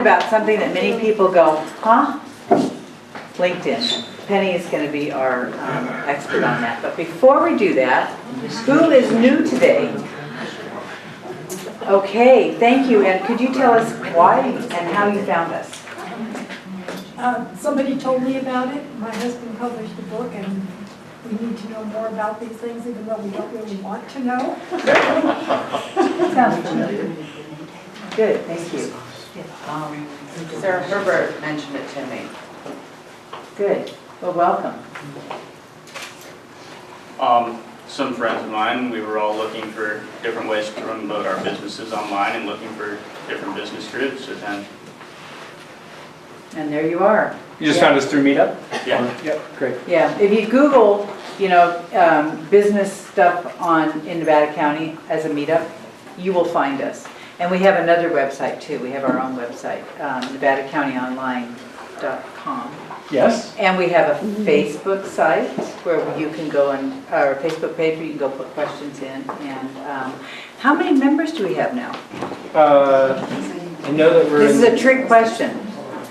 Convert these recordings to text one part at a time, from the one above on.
About something that many people go, huh? LinkedIn. Penny is going to be our expert on that. But before we do that, who is new today? Okay, thank you. And could you tell us why and how you found us? Somebody told me about it. My husband published a book, and we need to know more about these things, even though we don't really want to know. Sounds familiar. Good, thank you. Sarah Herbert mentioned it to me. Good. Well, welcome. Some friends of mine, we were all looking for different ways to promote our businesses online and looking for different business groups to attend. And there you are. You just found us through Meetup? Yeah. Yep, great. Yeah, if you Google, business stuff in Nevada County as a meetup, you will find us. And we have another website too. We have our own website, NevadaCountyOnline.com. Yes? And we have a Facebook site where you can go on, our Facebook page where you can go put questions in. And how many members do we have now? I know that we're This is a trick question.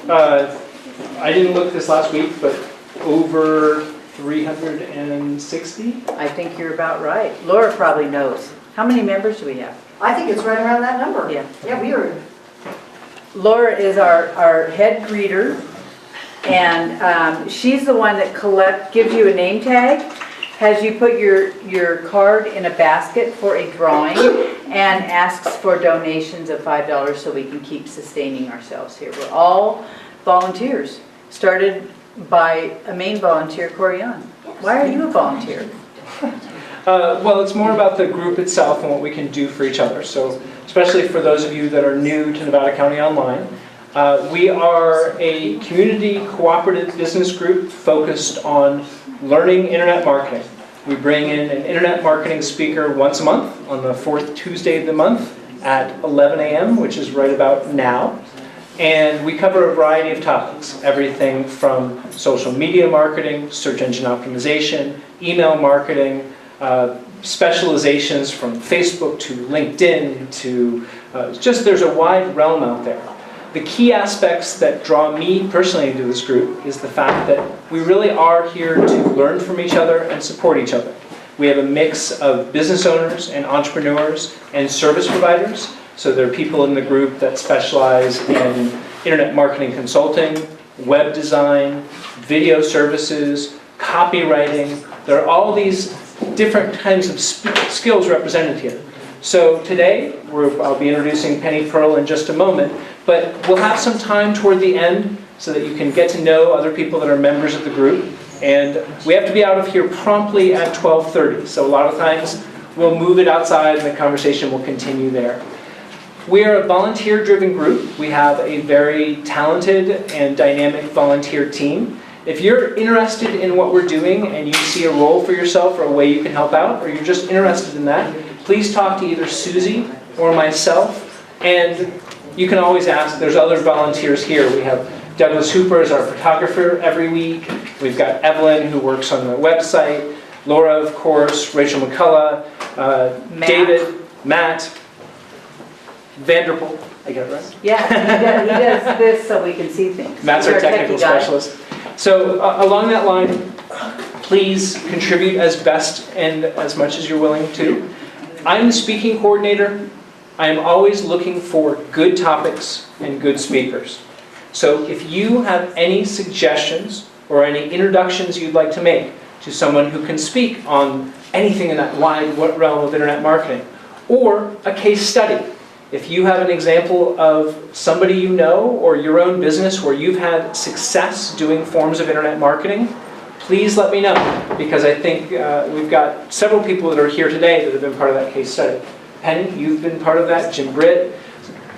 I didn't look this last week, but over 360? I think you're about right. Laura probably knows. How many members do we have? I think it's right around that number. Yeah. Yeah, we are. Laura is our head greeter, and she's the one that gives you a name tag, has you put your card in a basket for a drawing, and asks for donations of $5 so we can keep sustaining ourselves here. We're all volunteers, started by a main volunteer, Corey Young. Why are you a volunteer? Well, it's more about the group itself and what we can do for each other. So, especially for those of you that are new to Nevada County Online, we are a community cooperative business group focused on learning internet marketing. We bring in an internet marketing speaker once a month on the fourth Tuesday of the month at 11 a.m., which is right about now. And we cover a variety of topics, everything from social media marketing, search engine optimization, email marketing, specializations from Facebook to LinkedIn to there's a wide realm out there. The key aspects that draw me personally into this group is the fact that we really are here to learn from each other and support each other. We have a mix of business owners and entrepreneurs and service providers. So there are people in the group that specialize in internet marketing consulting, web design, video services, copywriting. There are all these different kinds of skills represented here. So today, I'll be introducing Penny Pearl in just a moment, but we'll have some time toward the end so that you can get to know other people that are members of the group. And we have to be out of here promptly at 12:30. So a lot of times, we'll move it outside and the conversation will continue there. We are a volunteer-driven group. We have a very talented and dynamic volunteer team. If you're interested in what we're doing and you see a role for yourself or a way you can help out, or you're just interested in that, please talk to either Susie or myself. And you can always ask, there's other volunteers here. We have Douglas Hooper as our photographer every week. We've got Evelyn who works on the website. Laura, of course, Rachel McCullough, David, Matt, Vanderpool. I get it right? Yeah, he does this so we can see things. Matt's He's our technical techie guy. specialist. So along that line, please contribute as best and as much as you're willing to. I'm the speaking coordinator. I am always looking for good topics and good speakers. So if you have any suggestions or any introductions you'd like to make to someone who can speak on anything in that wide realm of internet marketing, or a case study, if you have an example of somebody you know or your own business where you've had success doing forms of internet marketing, please let me know, because I think we've got several people that are here today that have been part of that case study. Penny, you've been part of that, Jim Britt.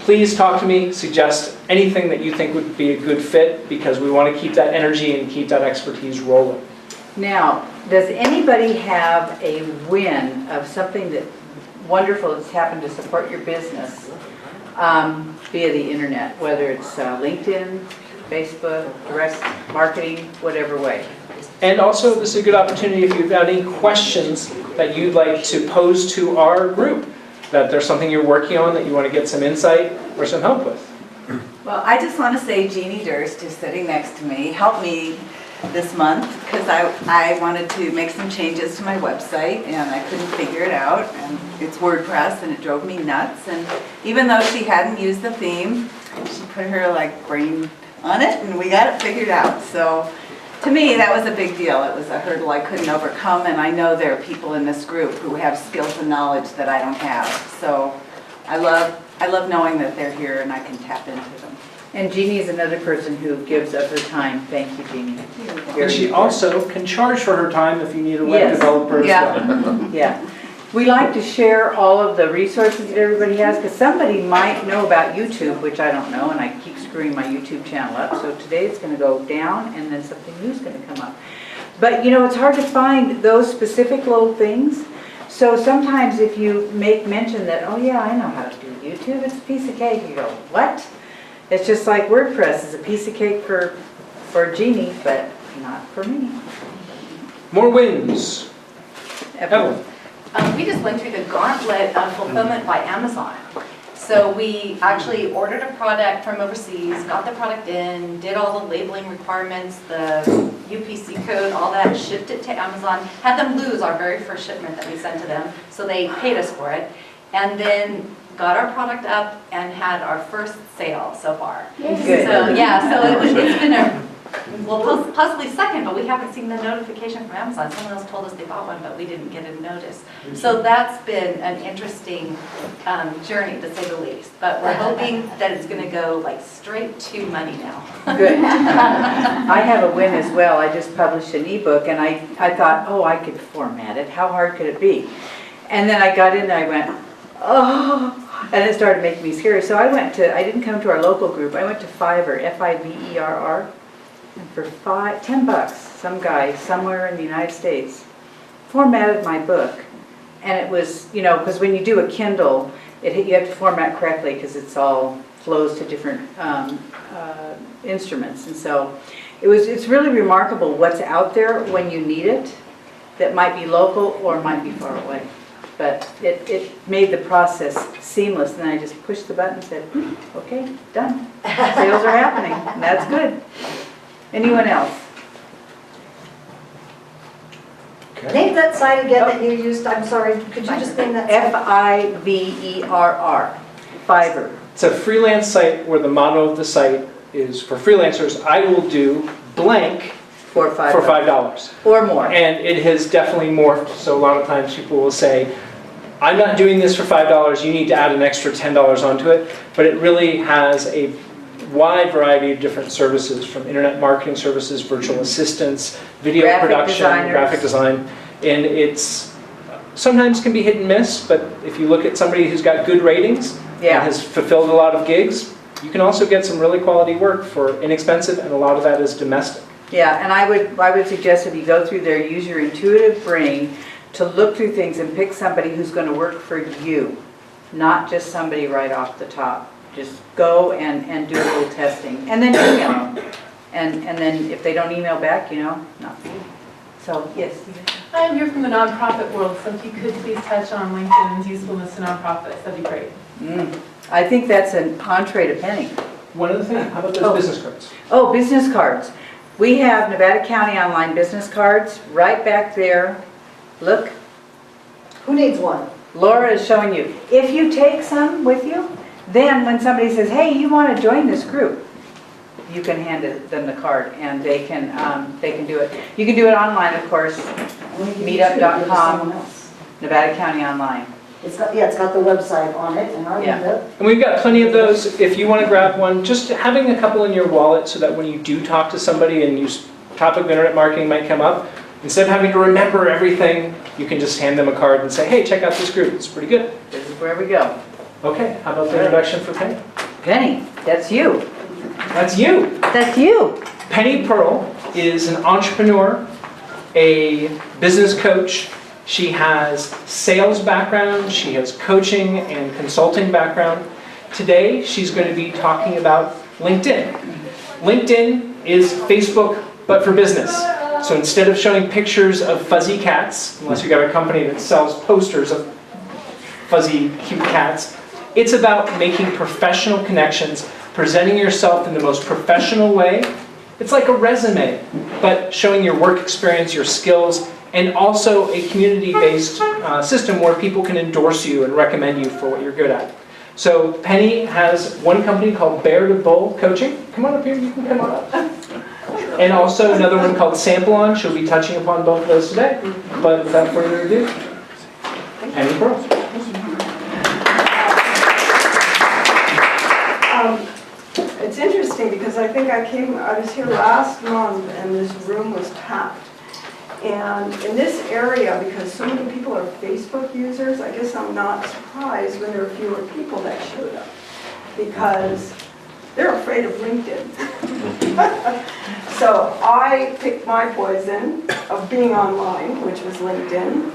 Please talk to me, suggest anything that you think would be a good fit, because we want to keep that energy and keep that expertise rolling. Now, does anybody have a win of something that wonderful that's happened to support your business via the internet, whether it's LinkedIn, Facebook, direct marketing, whatever way? And also, this is a good opportunity if you've got any questions that you'd like to pose to our group, that there's something you're working on that you want to get some insight or some help with. Well, I just want to say Jeannie Durst, who's sitting next to me, helped me this month because I wanted to make some changes to my website and I couldn't figure it out. And it's WordPress and it drove me nuts. And even though she hadn't used the theme, she put her like brain on it and we got it figured out. So to me, that was a big deal. It was a hurdle I couldn't overcome. And I know there are people in this group who have skills and knowledge that I don't have. So I love knowing that they're here and I can tap into them. And Jeannie is another person who gives of her time. Thank you, Jeannie. Very And she important. also can charge for her time if you need a web Yes. developer as Yeah. well. Yeah. We like to share all of the resources that everybody has, because somebody might know about YouTube, which I don't know, and I keep screwing my YouTube channel up. So today it's going to go down, and then something new is going to come up. But you know, it's hard to find those specific little things. So sometimes if you make mention that, oh yeah, I know how to do YouTube, it's a piece of cake, you go, what? It's just like WordPress is a piece of cake for Jeannie, but not for me. More wins. Evelyn. We just went through the gauntlet of fulfillment by Amazon. So we actually ordered a product from overseas, got the product in, did all the labeling requirements, the UPC code, all that, shipped it to Amazon, had them lose our very first shipment that we sent to them, so they paid us for it, and then got our product up and had our first sale so far. Good. So, yeah, so it's been a, well, possibly second, but we haven't seen the notification from Amazon. Someone else told us they bought one, but we didn't get a notice. So that's been an interesting journey, to say the least. But we're hoping that it's going to go like straight to money now. Good. I have a win as well. I just published an ebook and I thought, oh, I could format it. How hard could it be? And then I got in and I went, oh, and it started making me scary. So I didn't come to our local group. I went to Fiverr, Fiverr. And for $10, some guy somewhere in the United States formatted my book. And it was, you know, because when you do a Kindle, you have to format correctly because it's all flows to different instruments. And so it's really remarkable what's out there when you need it that might be local or might be far away. But it made the process seamless. And then I just pushed the button and said, okay, done. Sales are happening. And that's good. Anyone else? Name that site again that you used, I'm sorry, could you just name that site? Fiverr. Fiverr. It's a freelance site where the motto of the site is, for freelancers, I will do blank For $5. for $5. Or more. And it has definitely morphed, so a lot of times people will say, I'm not doing this for $5, you need to add an extra $10 onto it. But it really has a wide variety of different services, from internet marketing services, virtual assistants, video Graphic production, designers. graphic design. And it's sometimes can be hit and miss, but if you look at somebody who's got good ratings and Yeah. has fulfilled a lot of gigs, you can also get some really quality work for inexpensive, and a lot of that is domestic. Yeah, and I would suggest if you go through there, use your intuitive brain to look through things and pick somebody who's going to work for you, not just somebody right off the top. Just go and do a little testing, and then email them. And then if they don't email back, you know, not for you. So, yes. I'm here from the nonprofit world, so if you could please touch on LinkedIn's usefulness to nonprofits, that'd be great. I think that's an entree to Penny. One other thing, how about those Oh. business cards? Oh, business cards. We have Nevada County Online business cards right back there. Look, Who needs one? Laura is showing you. If you take some with you, then when somebody says, hey, you want to join this group, you can hand them the card and they can do it. You can do it online, of course, meetup.com, Nevada County Online. It's got the website on it, and I Yeah. need it. And we've got plenty of those. If you want to grab one, just having a couple in your wallet so that when you do talk to somebody and topic of internet marketing might come up, instead of having to remember everything, you can just hand them a card and say, hey, check out this group. It's pretty good. This is where we go. Okay, how about the introduction for Penny? Penny, that's you. That's you. That's you. Penny Pearl is an entrepreneur, a business coach. She has sales background, she has coaching and consulting background. Today, she's going to be talking about LinkedIn. LinkedIn is Facebook, but for business. So instead of showing pictures of fuzzy cats, unless you've got a company that sells posters of fuzzy, cute cats, it's about making professional connections, presenting yourself in the most professional way. It's like a resume, but showing your work experience, your skills, and also a community-based system where people can endorse you and recommend you for what you're good at. So Penny has one company called Bear to Bull Coaching. Come on up here, you can come on up. And also another one called Sample On. She'll be touching upon both of those today. But without further ado, Penny Pearl. It's interesting because I think I was here last month and this room was packed. And in this area, because so many people are Facebook users, I guess I'm not surprised when there are fewer people that showed up. Because they're afraid of LinkedIn. So I picked my poison of being online, which was LinkedIn.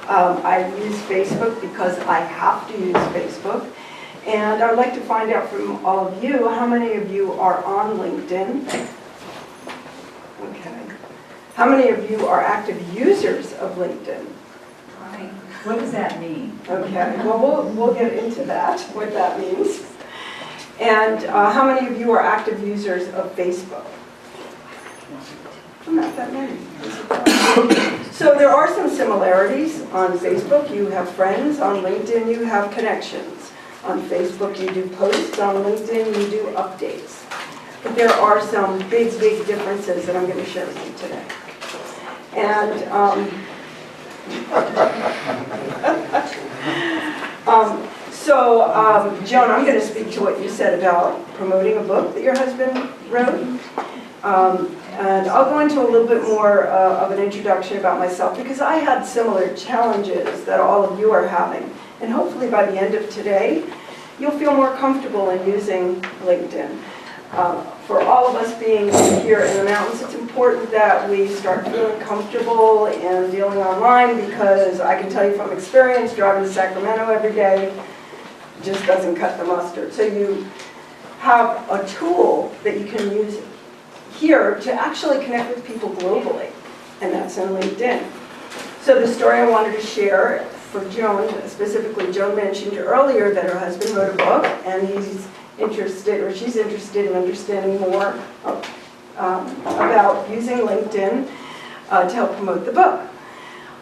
I use Facebook because I have to use Facebook. And I'd like to find out from all of you, how many of you are on LinkedIn? Okay. How many of you are active users of LinkedIn? What does that mean? Okay, well, we'll get into that, what that means. And how many of you are active users of Facebook? Not that many. So there are some similarities on Facebook. You have friends. On LinkedIn, you have connections. On Facebook, you do posts. On LinkedIn, you do updates. But there are some big, big differences that I'm going to share with you today. And Joan, I'm going to speak to what you said about promoting a book that your husband wrote. And I'll go into a little bit more of an introduction about myself because I had similar challenges that all of you are having. And hopefully by the end of today, you'll feel more comfortable in using LinkedIn. For all of us being here in the mountains, it's important that we start feeling comfortable in dealing online because I can tell you from experience, driving to Sacramento every day just doesn't cut the mustard. So you have a tool that you can use here to actually connect with people globally, and that's in LinkedIn. So the story I wanted to share for Joan, specifically Joan mentioned earlier that her husband wrote a book and he's interested, or she's interested in understanding more about using LinkedIn to help promote the book.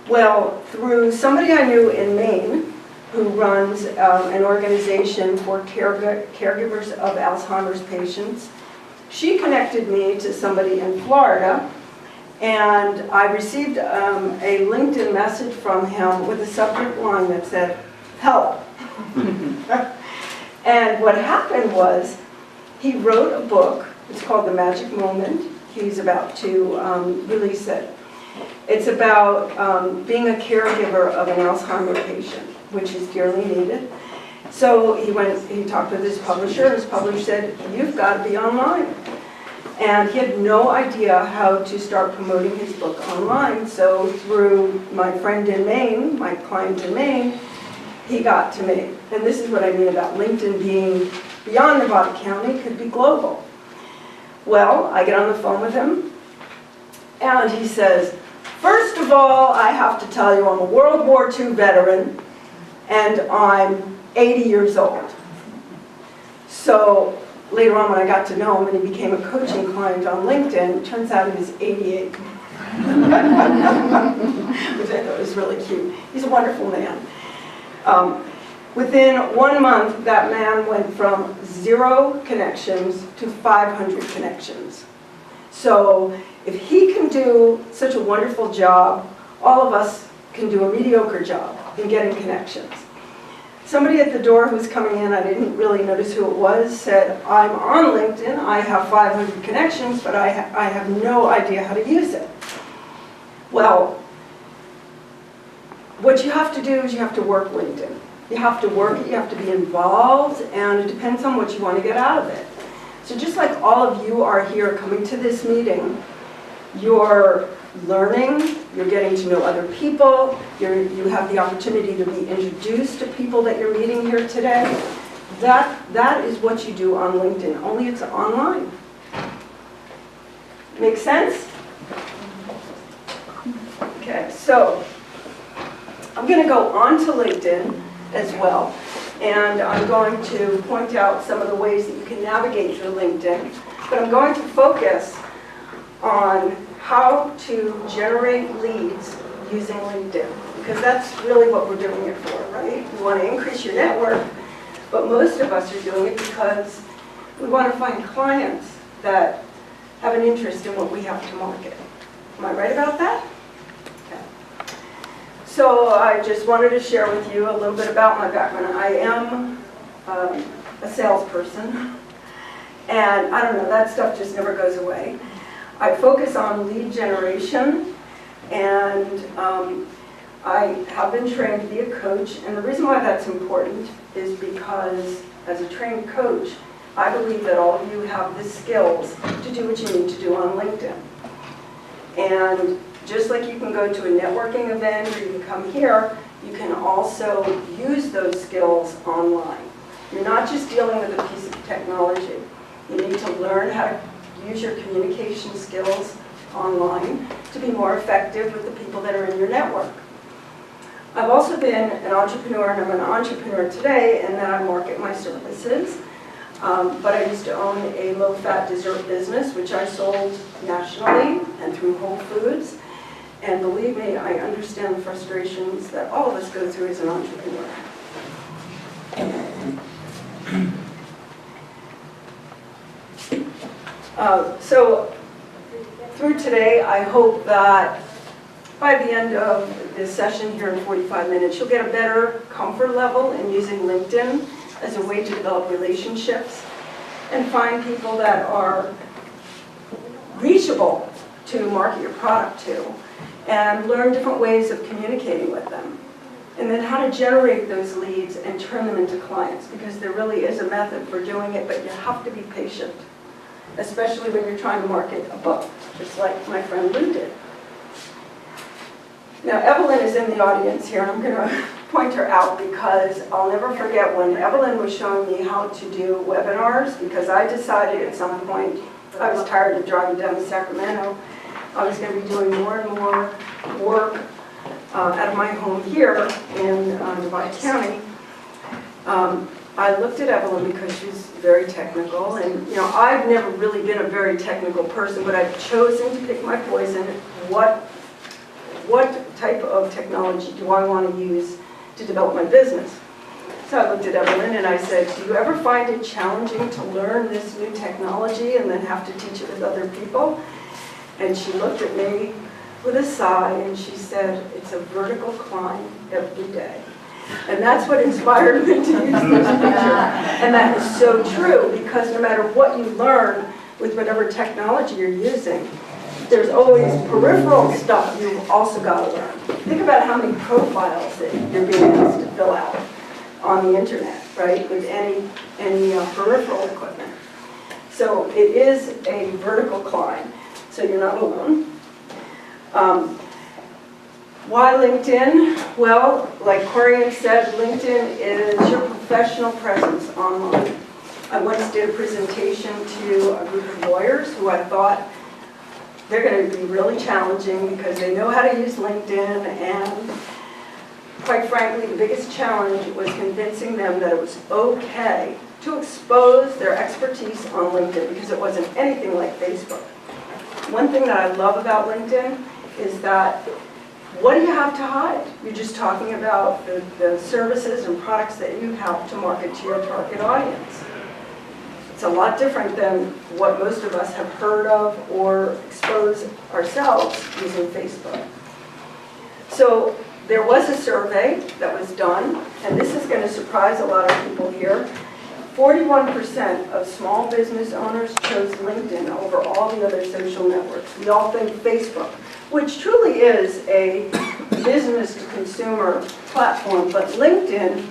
Well, through somebody I knew in Maine who runs an organization for caregivers of Alzheimer's patients, she connected me to somebody in Florida, and I received a LinkedIn message from him with a subject line that said, "Help." And what happened was, he wrote a book. It's called The Magic Moment. He's about to release it. It's about being a caregiver of an Alzheimer's patient, which is dearly needed. So he talked with his publisher, and his publisher said, "You've got to be online." And he had no idea how to start promoting his book online. So through my friend in Maine, my client in Maine, he got to me. And this is what I mean about LinkedIn being beyond Nevada County, could be global. Well, I get on the phone with him, and he says, "First of all, I have to tell you I'm a World War II veteran, and I'm 80 years old." So later on when I got to know him and he became a coaching client on LinkedIn, it turns out he was 88. Which I thought was really cute. He's a wonderful man. Within 1 month, that man went from 0 connections to 500 connections. So if he can do such a wonderful job, all of us can do a mediocre job in getting connections. Somebody at the door who was coming in, I didn't really notice who it was, said, "I'm on LinkedIn, I have 500 connections, but I have no idea how to use it." Well, what you have to do is you have to work LinkedIn. You have to work it, you have to be involved, and it depends on what you want to get out of it. So just like all of you are here coming to this meeting, you're learning, you're getting to know other people, you have the opportunity to be introduced to people that you're meeting here today. That is what you do on LinkedIn, only it's online. Make sense? Okay, so I'm going to go on to LinkedIn as well. And I'm going to point out some of the ways that you can navigate through LinkedIn. But I'm going to focus on how to generate leads using LinkedIn, because that's really what we're doing it for, right? We want to increase your network, but most of us are doing it because we want to find clients that have an interest in what we have to market. Am I right about that? Okay. So I just wanted to share with you a little bit about my background. I am a salesperson, and I don't know, that stuff just never goes away. I focus on lead generation, and I have been trained to be a coach, and the reason why that's important is because as a trained coach, I believe that all of you have the skills to do what you need to do on LinkedIn. And just like you can go to a networking event or you can come here, you can also use those skills online. You're not just dealing with a piece of technology. You need to learn how to use your communication skills online to be more effective with the people that are in your network. I've also been an entrepreneur, and I'm an entrepreneur today, and then I market my services. But I used to own a low-fat dessert business, which I sold nationally and through Whole Foods. And believe me, I understand the frustrations that all of us go through as an entrepreneur. So through today, I hope that by the end of this session here in 45 minutes, you'll get a better comfort level in using LinkedIn as a way to develop relationships and find people that are reachable to market your product to, and learn different ways of communicating with them. And then how to generate those leads and turn them into clients, because there really is a method for doing it, but you have to be patient, especially when you're trying to market a book, just like my friend Lou did. Now, Evelyn is in the audience here, and I'm going to point her out because I'll never forget when Evelyn was showing me how to do webinars, because I decided at some point, I was tired of driving down to Sacramento, I was going to be doing more and more work out of my home here in Divide County. I looked at Evelyn because she's very technical, and you know, I've never really been a very technical person, but I've chosen to pick my poison. What type of technology do I want to use to develop my business? So I looked at Evelyn and I said, do you ever find it challenging to learn this new technology and then have to teach it with other people? And she looked at me with a sigh and she said, it's a vertical climb every day. And that's what inspired me to use this picture. And that is so true, because no matter what you learn with whatever technology you're using, there's always peripheral stuff you've also got to learn. Think about how many profiles that you're being asked to fill out on the internet, right, with any peripheral equipment. So it is a vertical climb, so you're not alone. Why LinkedIn? Well, like Corian said, LinkedIn is your professional presence online. I once did a presentation to a group of lawyers who I thought they're going to be really challenging because they know how to use LinkedIn, and quite frankly, the biggest challenge was convincing them that it was okay to expose their expertise on LinkedIn, because it wasn't anything like Facebook. One thing that I love about LinkedIn is that what do you have to hide? You're just talking about the services and products that you have to market to your target audience. It's a lot different than what most of us have heard of or expose ourselves using Facebook. So there was a survey that was done, and this is going to surprise a lot of people here. 41% of small business owners chose LinkedIn over all the other social networks. We all think Facebook, which truly is a business-to-consumer platform, but LinkedIn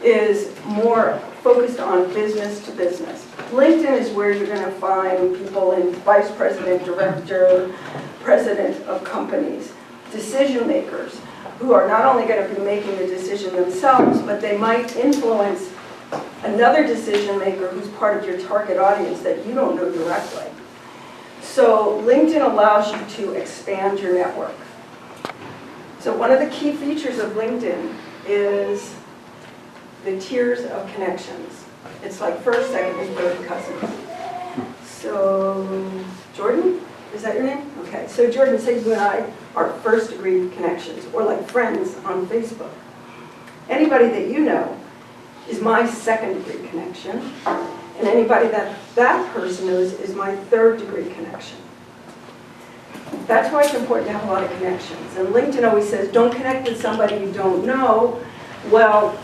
is more focused on business-to-business. LinkedIn is where you're going to find people in vice president, director, president of companies, decision makers, who are not only going to be making the decision themselves, but they might influence another decision maker who's part of your target audience that you don't know directly. So LinkedIn allows you to expand your network. So one of the key features of LinkedIn is the tiers of connections. It's like first, second, and third cousins. So, Jordan, is that your name? Okay, so Jordan, say you and I are first degree connections, or like friends on Facebook. Anybody that you know is my second degree connection, and anybody that that person knows is my third degree connection. That's why it's important to have a lot of connections. And LinkedIn always says, don't connect with somebody you don't know. Well,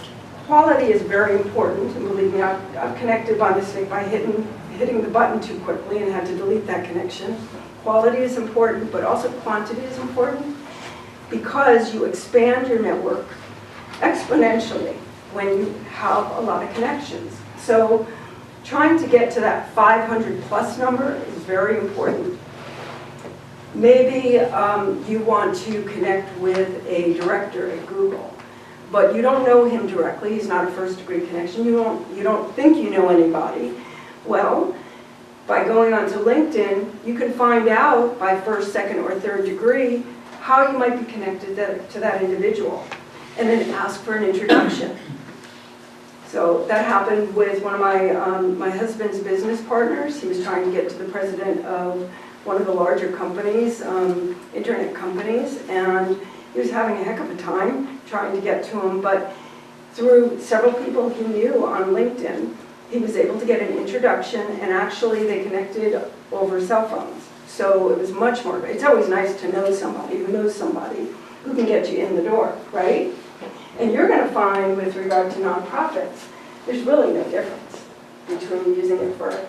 quality is very important, and believe me, I've connected by mistake by hitting the button too quickly and had to delete that connection. Quality is important, but also quantity is important because you expand your network exponentially when you have a lot of connections. So trying to get to that 500 plus number is very important. Maybe you want to connect with a director at Google, but you don't know him directly. He's not a first degree connection. You don't think you know anybody. Well, by going onto LinkedIn, you can find out by first, second, or third degree how you might be connected to that individual, and then ask for an introduction. So that happened with one of my husband's business partners. He was trying to get to the president of one of the larger companies, internet companies, and he was having a heck of a time trying to get to him, but through several people he knew on LinkedIn, he was able to get an introduction, and actually they connected over cell phones. So it was much more, it's always nice to know somebody who knows somebody who can get you in the door, right? And you're going to find with regard to nonprofits, there's really no difference between using it for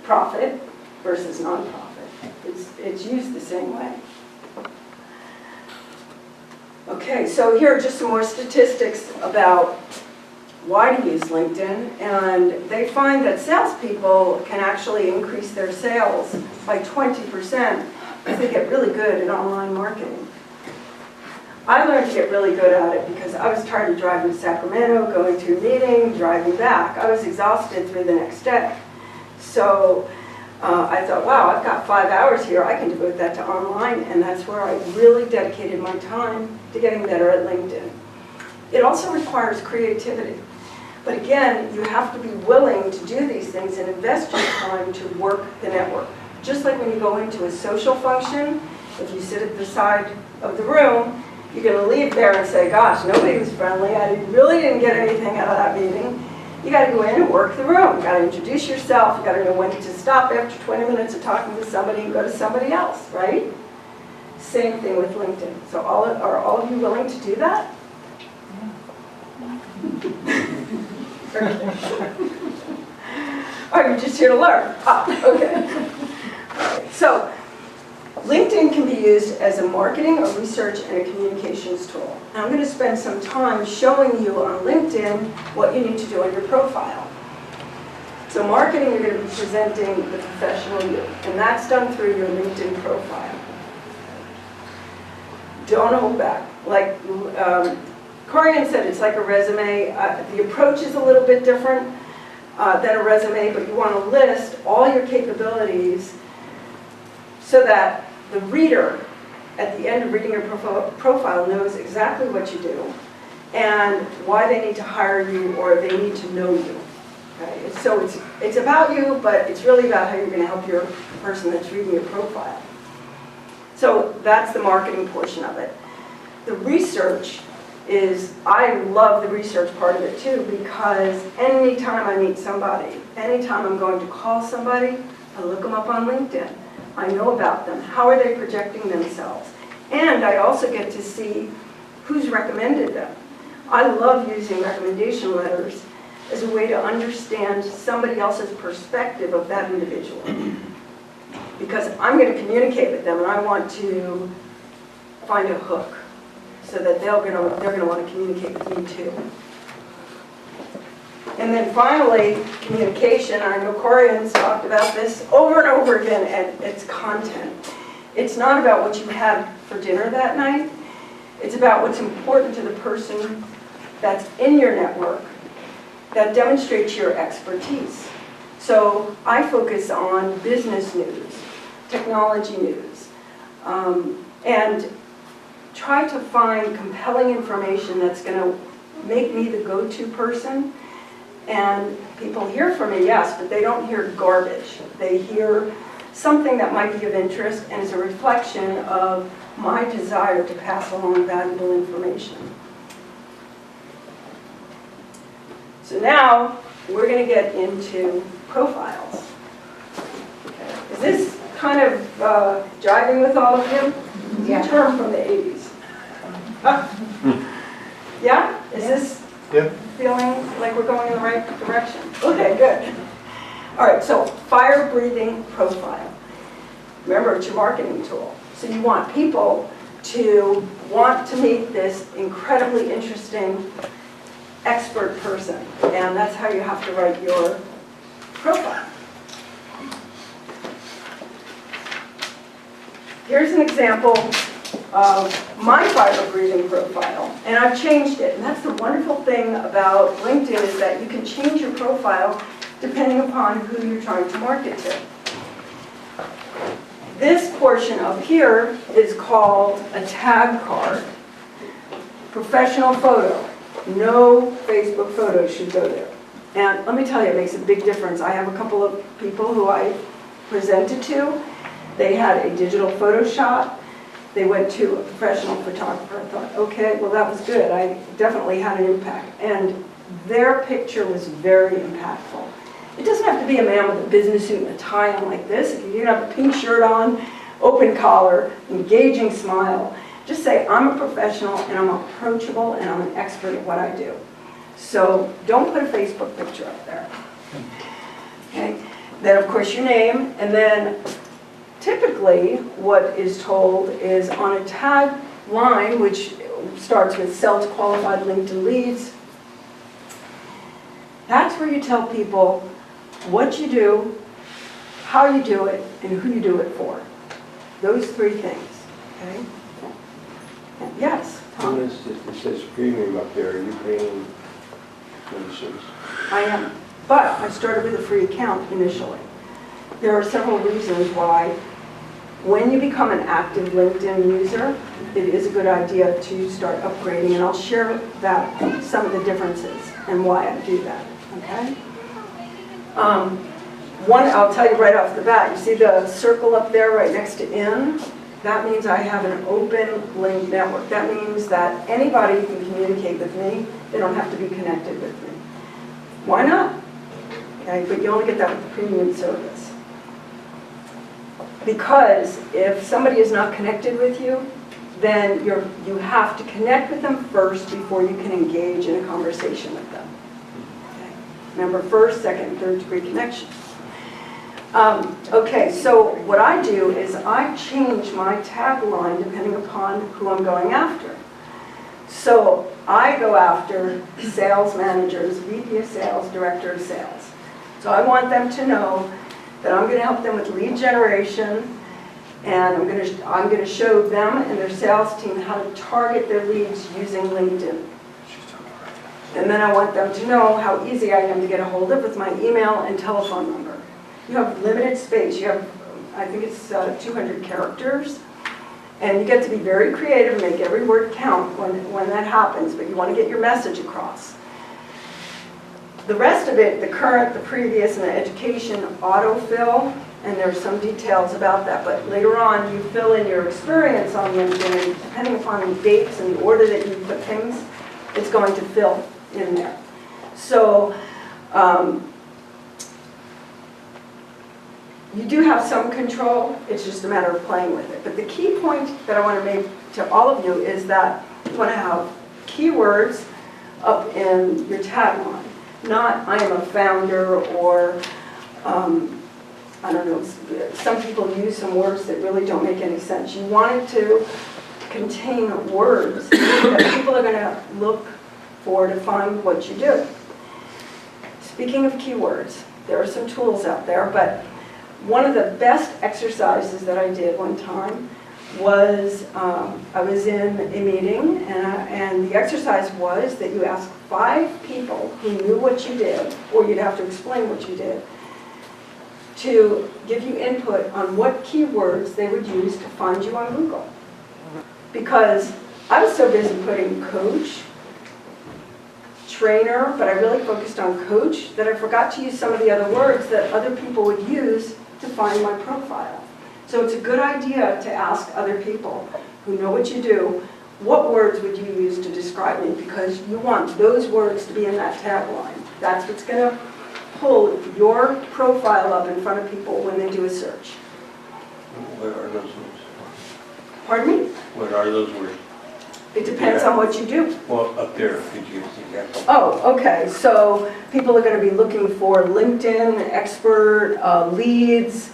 profit versus nonprofit. It's used the same way. Okay, so here are just some more statistics about why to use LinkedIn, and they find that salespeople can actually increase their sales by 20% if they get really good at online marketing. I learned to get really good at it because I was tired of driving to Sacramento, going to a meeting, driving back. I was exhausted through the next day. So I thought, wow, I've got 5 hours here. I can devote that to online, and that's where I really dedicated my time to getting better at LinkedIn. It also requires creativity. But again, you have to be willing to do these things and invest your time to work the network. Just like when you go into a social function, if you sit at the side of the room, you're going to leave there and say, gosh, nobody was friendly. I really didn't get anything out of that meeting. You got to go in and work the room. You got to introduce yourself. You got to know when to stop after 20 minutes of talking to somebody and go to somebody else, right? Same thing with LinkedIn. So are all of you willing to do that? Are you just here to learn? Okay. All right. So LinkedIn can be used as a marketing, a research, and a communications tool. And I'm going to spend some time showing you on LinkedIn what you need to do on your profile. So marketing, you're going to be presenting the professional you, and that's done through your LinkedIn profile. Don't hold back. Like Corian said, it's like a resume. The approach is a little bit different than a resume, but you want to list all your capabilities so that the reader, at the end of reading your profile, knows exactly what you do and why they need to hire you or they need to know you. Okay? So it's about you, but it's really about how you're going to help your person that's reading your profile. So that's the marketing portion of it. The research is, I love the research part of it too, because anytime I meet somebody, anytime I'm going to call somebody, I look them up on LinkedIn. I know about them. How are they projecting themselves? And I also get to see who's recommended them. I love using recommendation letters as a way to understand somebody else's perspective of that individual. Because I'm going to communicate with them and I want to find a hook so that they're going to want to communicate with me too. And then finally, communication. I know Corian's talked about this over and over again, and it's content. It's not about what you had for dinner that night. It's about what's important to the person that's in your network that demonstrates your expertise. So I focus on business news, technology news, and try to find compelling information that's going to make me the go-to person. And people hear from me, yes, but they don't hear garbage. They hear something that might be of interest and is a reflection of my desire to pass along valuable information. So now we're going to get into profiles. Okay. Is this kind of jiving with all of you? It's a term from the 80s. Yeah? Is this feeling like we're going in the right direction? Okay, good. All right, so fire-breathing profile. Remember, it's your marketing tool. So you want people to want to meet this incredibly interesting expert person, and that's how you have to write your profile. Here's an example of my fire-breathing profile, and I've changed it. And that's the wonderful thing about LinkedIn, is that you can change your profile depending upon who you're trying to market to. This portion up here is called a tag card. Professional photo. No Facebook photos should go there. And let me tell you, it makes a big difference. I have a couple of people who I presented to. They had a digital Photoshop. They went to a professional photographer. I thought, okay, well, that was good. I definitely had an impact. And their picture was very impactful. It doesn't have to be a man with a business suit and a tie on like this. You can have a pink shirt on, open collar, engaging smile. Just say, I'm a professional and I'm approachable and I'm an expert at what I do. So don't put a Facebook picture up there. Okay? Then, of course, your name, and then typically what is told is on a tag line, which starts with sell to qualified LinkedIn leads. That's where you tell people what you do, how you do it, and who you do it for. Those three things. Okay? Yes, Tom? It says premium up there. Are you paying commissions? I am. But I started with a free account initially. There are several reasons why. When you become an active LinkedIn user, it is a good idea to start upgrading, and I'll share that, some of the differences and why I do that. Okay? One, I'll tell you right off the bat, you see the circle up there right next to in? That means I have an open link network. That means that anybody can communicate with me. They don't have to be connected with me. Why not? Okay, but you only get that with the premium service. Because if somebody is not connected with you, then you have to connect with them first before you can engage in a conversation with them. Okay. Remember, first, second, and third degree connection. Okay, so what I do is I change my tagline depending upon who I'm going after. So I go after sales managers, VP of sales, director of sales. So I want them to know that I'm going to help them with lead generation, and I'm going to show them and their sales team how to target their leads using LinkedIn. And then I want them to know how easy I am to get a hold of with my email and telephone number. You have limited space. You have, I think it's 200 characters. And you get to be very creative and make every word count when that happens, but you want to get your message across. The rest of it, the current, the previous, and the education autofill, and there's some details about that, but later on you fill in your experience on LinkedIn, and depending upon the dates and the order that you put things, it's going to fill in there. So, you do have some control, it's just a matter of playing with it. But the key point that I want to make to all of you is that you want to have keywords up in your tagline. Not, I am a founder, or, I don't know, some people use some words that really don't make any sense. You want it to contain words that people are going to look for to find what you do. Speaking of keywords, there are some tools out there, but one of the best exercises that I did one time was, I was in a meeting, and the exercise was that you ask 5 people who knew what you did, or you'd have to explain what you did, to give you input on what keywords they would use to find you on Google. Because I was so busy putting coach, trainer, but I really focused on coach, that I forgot to use some of the other words that other people would use to find my profile. So it's a good idea to ask other people who know what you do, what words would you use to describe me? Because you want those words to be in that tagline. That's what's going to pull your profile up in front of people when they do a search. What are those words? Pardon me? What are those words? It depends on what you do. Well, up there, could you example? Oh, okay, so people are going to be looking for LinkedIn expert, leads,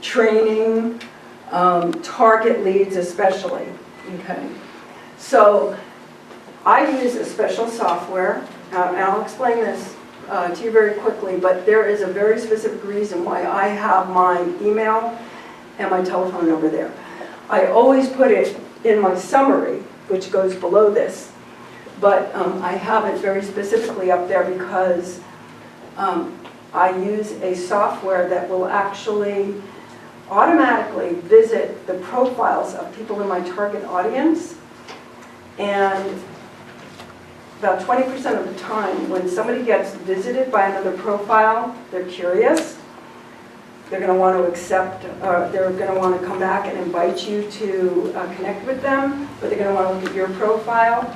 training, target leads especially, okay? So I use a special software, and I'll explain this to you very quickly, but there is a very specific reason why I have my email and my telephone number there. I always put it in my summary, which goes below this, but I have it very specifically up there because I use a software that will actually automatically visit the profiles of people in my target audience, and about 20% of the time when somebody gets visited by another profile, they're curious, they're going to want to accept, they're going to want to come back and invite you to connect with them, but they're going to want to look at your profile.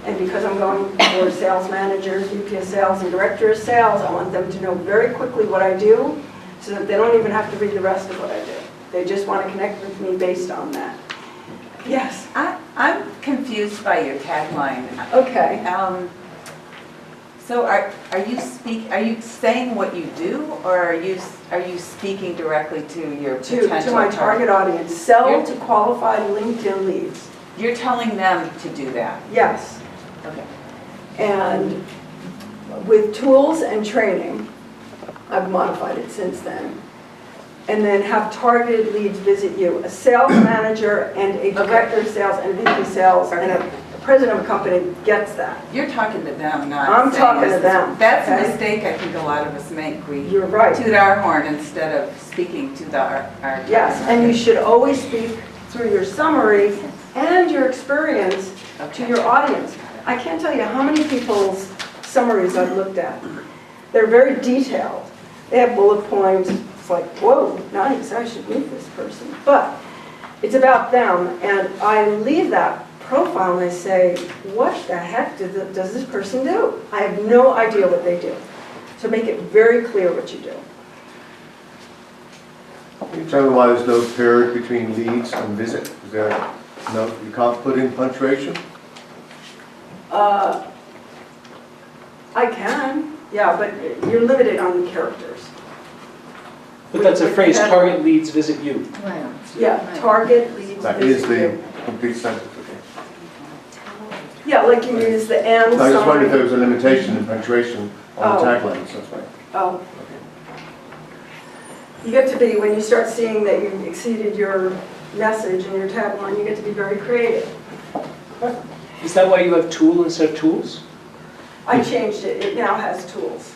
And because I'm going for sales managers, VP of sales, and director of sales, I want them to know very quickly what I do so that they don't even have to read the rest of what I do. They just want to connect with me based on that. Yes? I'm confused by your tagline. Okay. So are you saying what you do, or are you speaking directly to your potential To my target audience. Sell to qualified LinkedIn leads. You're telling them to do that? Yes. Okay. And with tools and training, I've modified it since then. And then have targeted leads visit you. A sales manager and a director of sales and VP sales and a president of a company gets that. You're talking to them, not I'm saying talking this to them. That's okay? a mistake I think a lot of us make. We You're right. toot our horn instead of speaking to our Yes, and you should always speak through your summary and your experience to your audience. I can't tell you how many people's summaries I've looked at. They're very detailed. They have bullet points. It's like, whoa, nice, I should meet this person. But it's about them, and I leave that profile and I say, what the heck does this person do? I have no idea what they do. So make it very clear what you do. Can you tell me why there's no period between leads and visit? Is there no, you can't put in punctuation? I can, yeah, but you're limited on the characters. But that's a phrase, target leads visit you. Yeah, target leads That is visit the you. complete sentence, okay. Yeah, like you use the and I just wondered if there sign. was a limitation in punctuation on the Oh. taglines, that's right. Oh. You get to be, when you start seeing that you exceeded your message and your tagline, you get to be very creative. Is that why you have tool instead of tools? I changed it, it now has tools.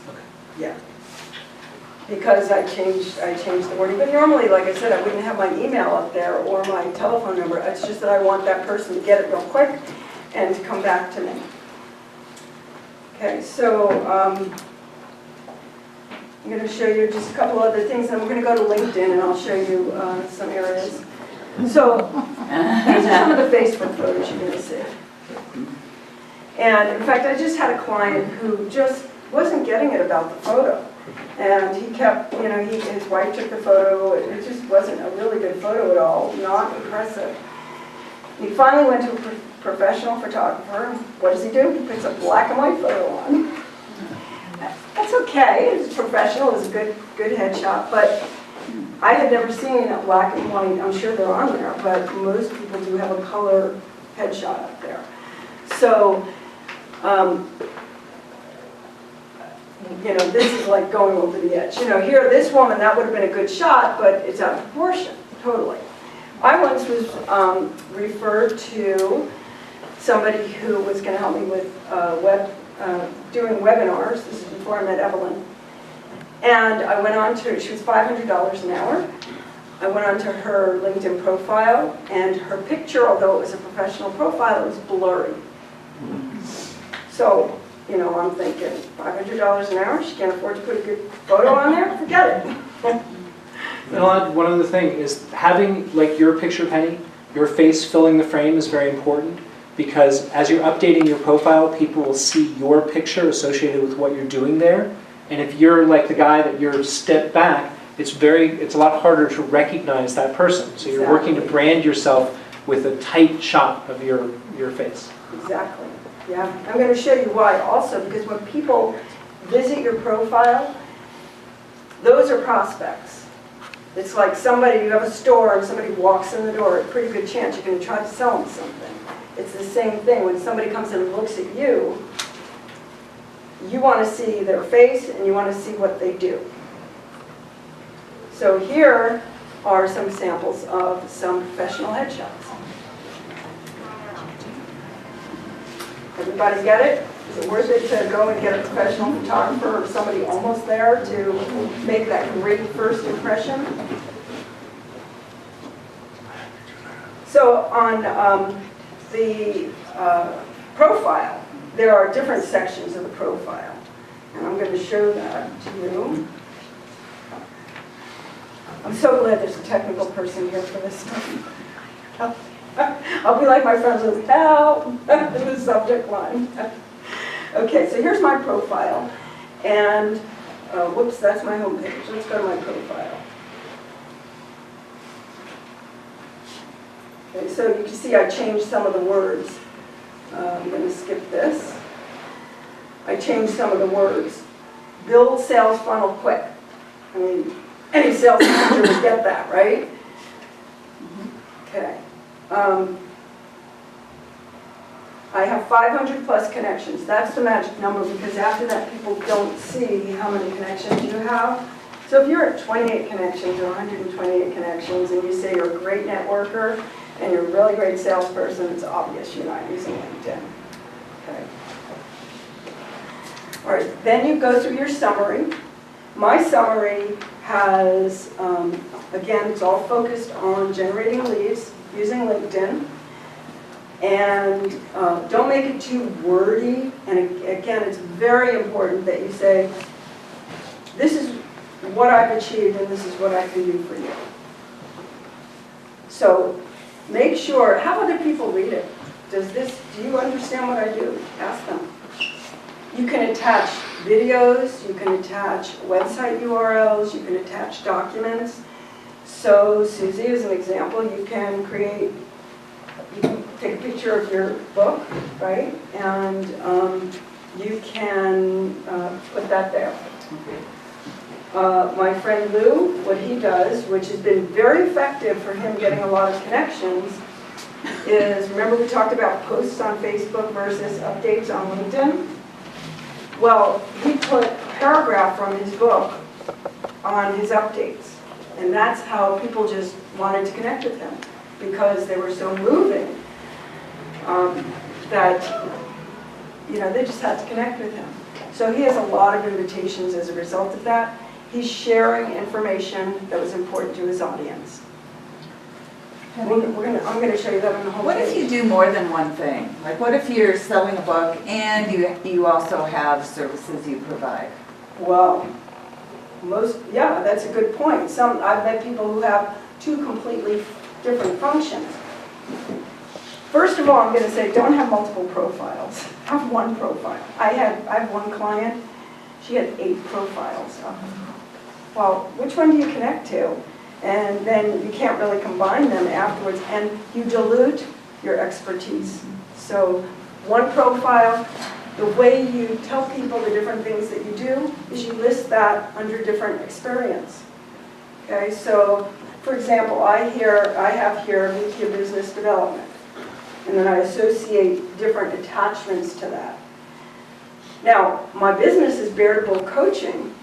Yeah. Because I changed the wording, but normally, like I said, I wouldn't have my email up there or my telephone number. It's just that I want that person to get it real quick and to come back to me. Okay, so I'm going to show you just a couple other things, and we're going to go to LinkedIn and I'll show you some areas. So these are some of the Facebook photos you're going to see. And in fact, I just had a client who just wasn't getting it about the photo. And he kept, you know, his wife took the photo, it just wasn't a really good photo at all, not impressive. He finally went to a professional photographer. What does he do? He puts a black and white photo on. That's okay, it's professional, it's a good headshot, but I had never seen a black and white. I'm sure they're on there, but most people do have a color headshot up there. So, you know, this is like going over the edge. You know, here, this woman, that would have been a good shot, but it's out of proportion, totally. I once was referred to somebody who was going to help me with doing webinars. This is before I met Evelyn. And I went on to, she was $500 an hour. I went on to her LinkedIn profile, and her picture, although it was a professional profile, it was blurry. So you know, I'm thinking $500 an hour, she can't afford to put a good photo on there, forget it. And I'll add one other thing is having like your picture, Penny, your face filling the frame is very important because as you're updating your profile, people will see your picture associated with what you're doing there. And if you're like the guy that you're step back, it's a lot harder to recognize that person. So you're working to brand yourself with a tight shot of your face. Exactly, yeah. I'm going to show you why also, because when people visit your profile, those are prospects. It's like somebody, you have a store and somebody walks in the door, a pretty good chance you're going to try to sell them something. It's the same thing. When somebody comes in and looks at you, you want to see their face and you want to see what they do. So here are some samples of some professional headshots. Everybody get it? Is it worth it to go and get a professional photographer or somebody almost there to make that great first impression? So on the profile, there are different sections of the profile. And I'm going to show that to you. I'm so glad there's a technical person here for this stuff. I'll be like my friends with help in the subject line. Okay, so here's my profile. And, whoops, that's my home page. Let's go to my profile. Okay, so you can see I changed some of the words. I'm going to skip this. I changed some of the words. Build sales funnel quick. I mean, any sales manager would get that, right? Okay. I have 500 plus connections. That's the magic number because after that people don't see how many connections you have. So if you're at 28 connections or 128 connections and you say you're a great networker and you're a really great salesperson, it's obvious you're not using LinkedIn. Okay. All right, then you go through your summary. My summary has, again, it's all focused on generating leads using LinkedIn. And don't make it too wordy. And again, it's very important that you say, this is what I've achieved and this is what I can do for you. So make sure, have other people read it. Do you understand what I do? Ask them. You can attach videos, you can attach website URLs, you can attach documents. So Susie, as an example, you can take a picture of your book, right? And you can put that there. My friend Lou, what he does, which has been very effective for him getting a lot of connections, is, remember we talked about posts on Facebook versus updates on LinkedIn? Well, he put a paragraph from his book on his updates. And that's how people just wanted to connect with him, because they were so moving that, you know, they just had to connect with him. So he has a lot of invitations as a result of that. He's sharing information that was important to his audience. I'm going to show you that on the whole What page. if you do more than one thing? Like what if you're selling a book and you also have services you provide? Well, yeah, that's a good point. I've met people who have two completely different functions. First of all, I'm going to say don't have multiple profiles. Have one profile. I have one client, she had 8 profiles. Well, which one do you connect to? And then you can't really combine them afterwards, and you dilute your expertise. So one profile, the way you tell people the different things that you do is you list that under different experience. Okay, so for example, I have here VP of Business Development, and then I associate different attachments to that. Now, my business is Bearable Coaching,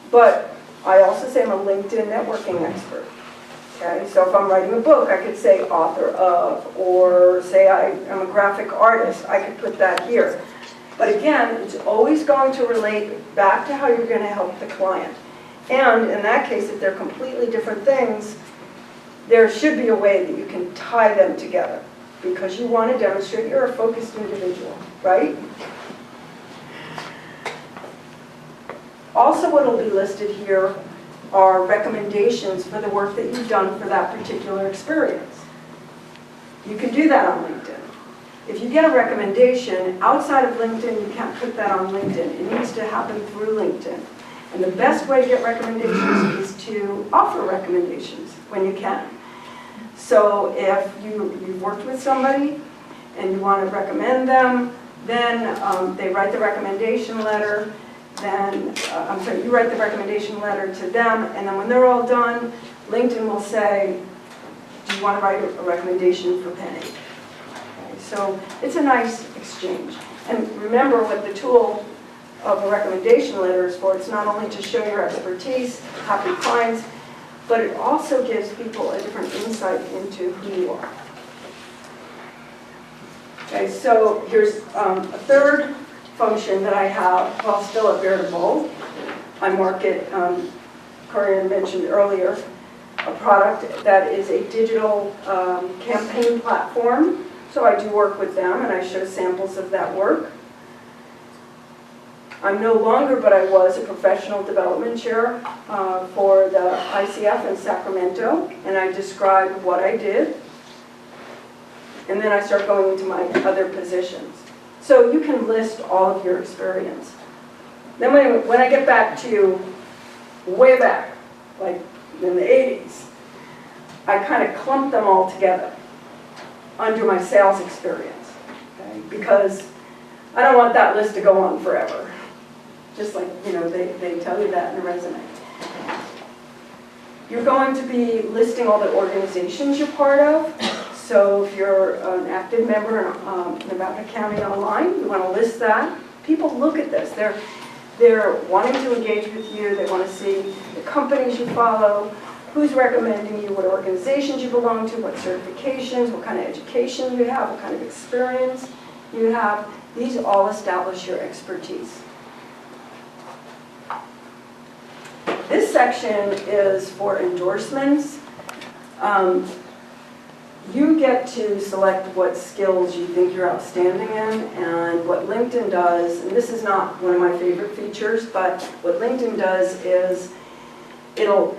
but I also say I'm a LinkedIn networking expert. Okay, so if I'm writing a book, I could say author of, or say I'm a graphic artist, I could put that here. But again, it's always going to relate back to how you're going to help the client. And in that case, if they're completely different things, there should be a way that you can tie them together, because you want to demonstrate you're a focused individual, right? Also, what will be listed here are recommendations for the work that you've done for that particular experience. You can do that on LinkedIn. If you get a recommendation outside of LinkedIn, you can't put that on LinkedIn. It needs to happen through LinkedIn. And the best way to get recommendations is to offer recommendations when you can. So if you've worked with somebody and you want to recommend them, then they write the recommendation letter. Then, you write the recommendation letter to them, and then when they're all done, LinkedIn will say, do you want to write a recommendation for Penny? Okay, so it's a nice exchange. And remember what the tool of a recommendation letter is for. It's not only to show your expertise, happy clients, but it also gives people a different insight into who you are. Okay, so here's a third function that I have while still at Veritable. I market, Corinne mentioned earlier, a product that is a digital campaign platform. So I do work with them and I show samples of that work. I'm no longer, but I was a professional development chair for the ICF in Sacramento, and I described what I did. And then I start going into my other positions. So you can list all of your experience. Then when I get back to way back, like in the 80s, I kind of clump them all together under my sales experience, okay? Because I don't want that list to go on forever. Just like, they tell you that in a resume. You're going to be listing all the organizations you're part of. So if you're an active member in Nevada County Online, you want to list that. People look at this. They're wanting to engage with you. They want to see the companies you follow, who's recommending you, what organizations you belong to, what certifications, what kind of education you have, what kind of experience you have. These all establish your expertise. This section is for endorsements. You get to select what skills you think you're outstanding in, and what LinkedIn does, and this is not one of my favorite features, but what LinkedIn does is it'll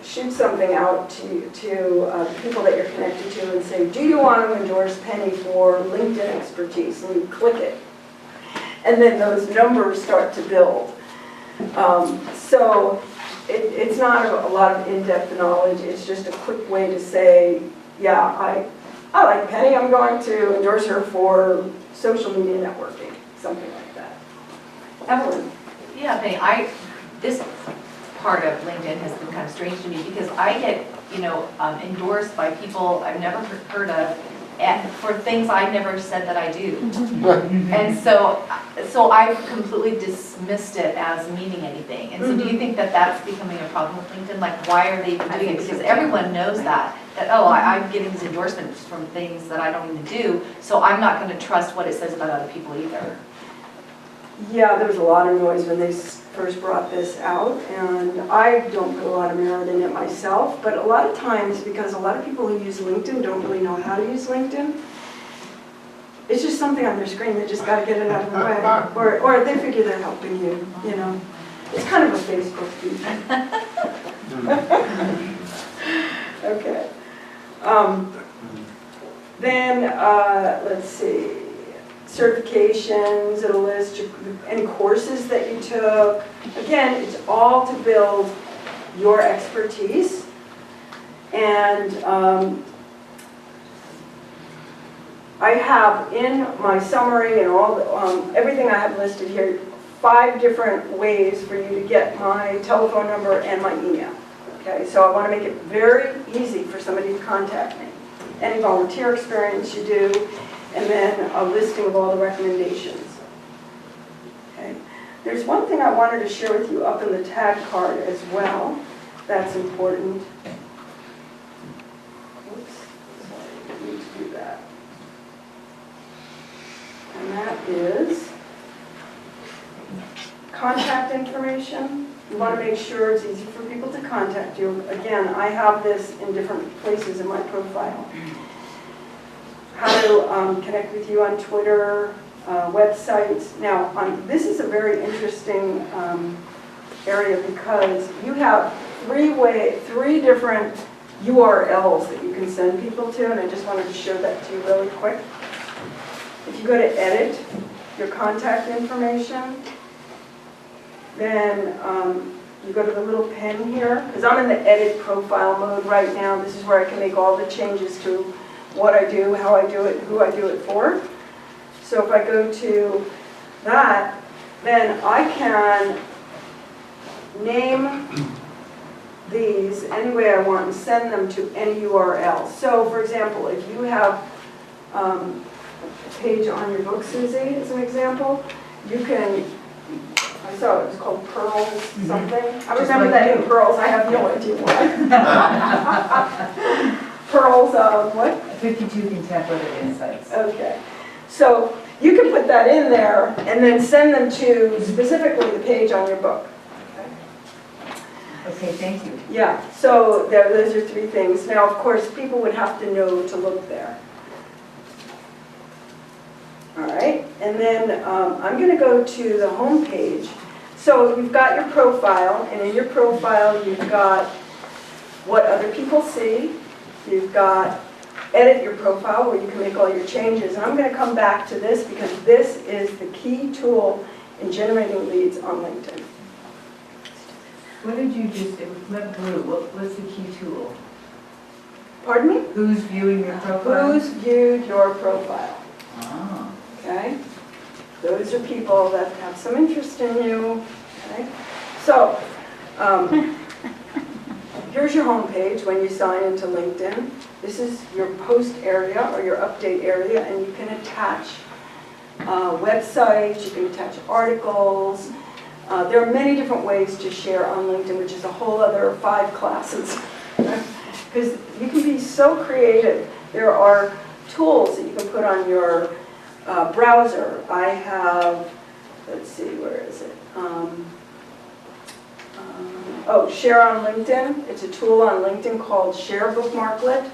shoot something out to the people that you're connected to and say, do you want to endorse Penny for LinkedIn expertise? And you click it. And then those numbers start to build. So it's not a lot of in-depth knowledge. It's just a quick way to say, yeah, I like Penny. I'm going to endorse her for social media networking, something like that. Evelyn. Yeah, Penny, this part of LinkedIn has been kind of strange to me because I get, endorsed by people I've never heard of and for things I've never said that I do. And so I've completely dismissed it as meaning anything. And so do you think that that's becoming a problem with LinkedIn? Like, why are they even doing it? Because everyone knows that I'm getting these endorsements from things that I don't even do, so I'm not going to trust what it says about other people either. Yeah, there was a lot of noise when they first brought this out, and I don't put a lot of merit in it myself, but a lot of times, because a lot of people who use LinkedIn don't really know how to use LinkedIn, it's just something on their screen, they just got to get it out of the way, or they figure they're helping you, It's kind of a Facebook feature. Okay. Let's see. Certifications, it'll list any courses that you took. Again, it's all to build your expertise. And I have in my summary and all everything I have listed here, 5 different ways for you to get my telephone number and my email. Okay, so I want to make it very easy for somebody to contact me. Any volunteer experience you do, and then a listing of all the recommendations. Okay. There's one thing I wanted to share with you up in the tag card as well. That's important. Oops, sorry, I need to do that. And that is contact information. You want to make sure it's easy for people to contact you. Again, I have this in different places in my profile. How to connect with you on Twitter, websites. Now, this is a very interesting area because you have three different URLs that you can send people to, and I just wanted to show that to you really quick. If you go to edit your contact information, then you go to the little pen here, because I'm in the edit profile mode right now. This is where I can make all the changes to what I do, how I do it, who I do it for. So if I go to that, then I can name these any way I want and send them to any URL. So for example, if you have a page on your book, Susie, as an example, you can, I saw it was called Pearls something. I remember that in Pearls, I have no idea why. Pearls, what? 52 contemplative insights. Okay. So you can put that in there and then send them to specifically the page on your book. Okay, thank you. Yeah, so those are three things. Now, of course, people would have to know to look there. All right, and then I'm going to go to the home page. So you've got your profile, and in your profile you've got what other people see. You've got edit your profile where you can make all your changes. And I'm going to come back to this because this is the key tool in generating leads on LinkedIn. What did you just, it went blue, what's the key tool? Pardon me? Who's viewing your profile? Who's viewed your profile? Ah. Okay? Those are people that have some interest in you. Okay? So, here's your home page when you sign into LinkedIn. This is your post area or your update area, and you can attach websites, you can attach articles. There are many different ways to share on LinkedIn, which is a whole other 5 classes. Because you can be so creative. There are tools that you can put on your browser. I have, let's see, where is it? Share on LinkedIn. It's a tool on LinkedIn called Share Bookmarklet.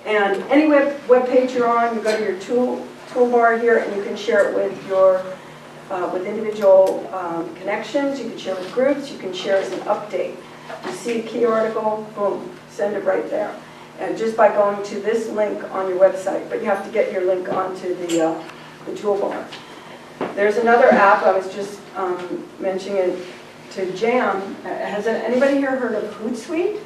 And any web page you're on, you go to your toolbar here, and you can share it with your with individual connections. You can share with groups. You can share as an update. You see a key article, boom, send it right there. And just by going to this link on your website, but you have to get your link onto the toolbar. There's another app, I was just mentioning it to Jam. Has anybody here heard of Hootsuite?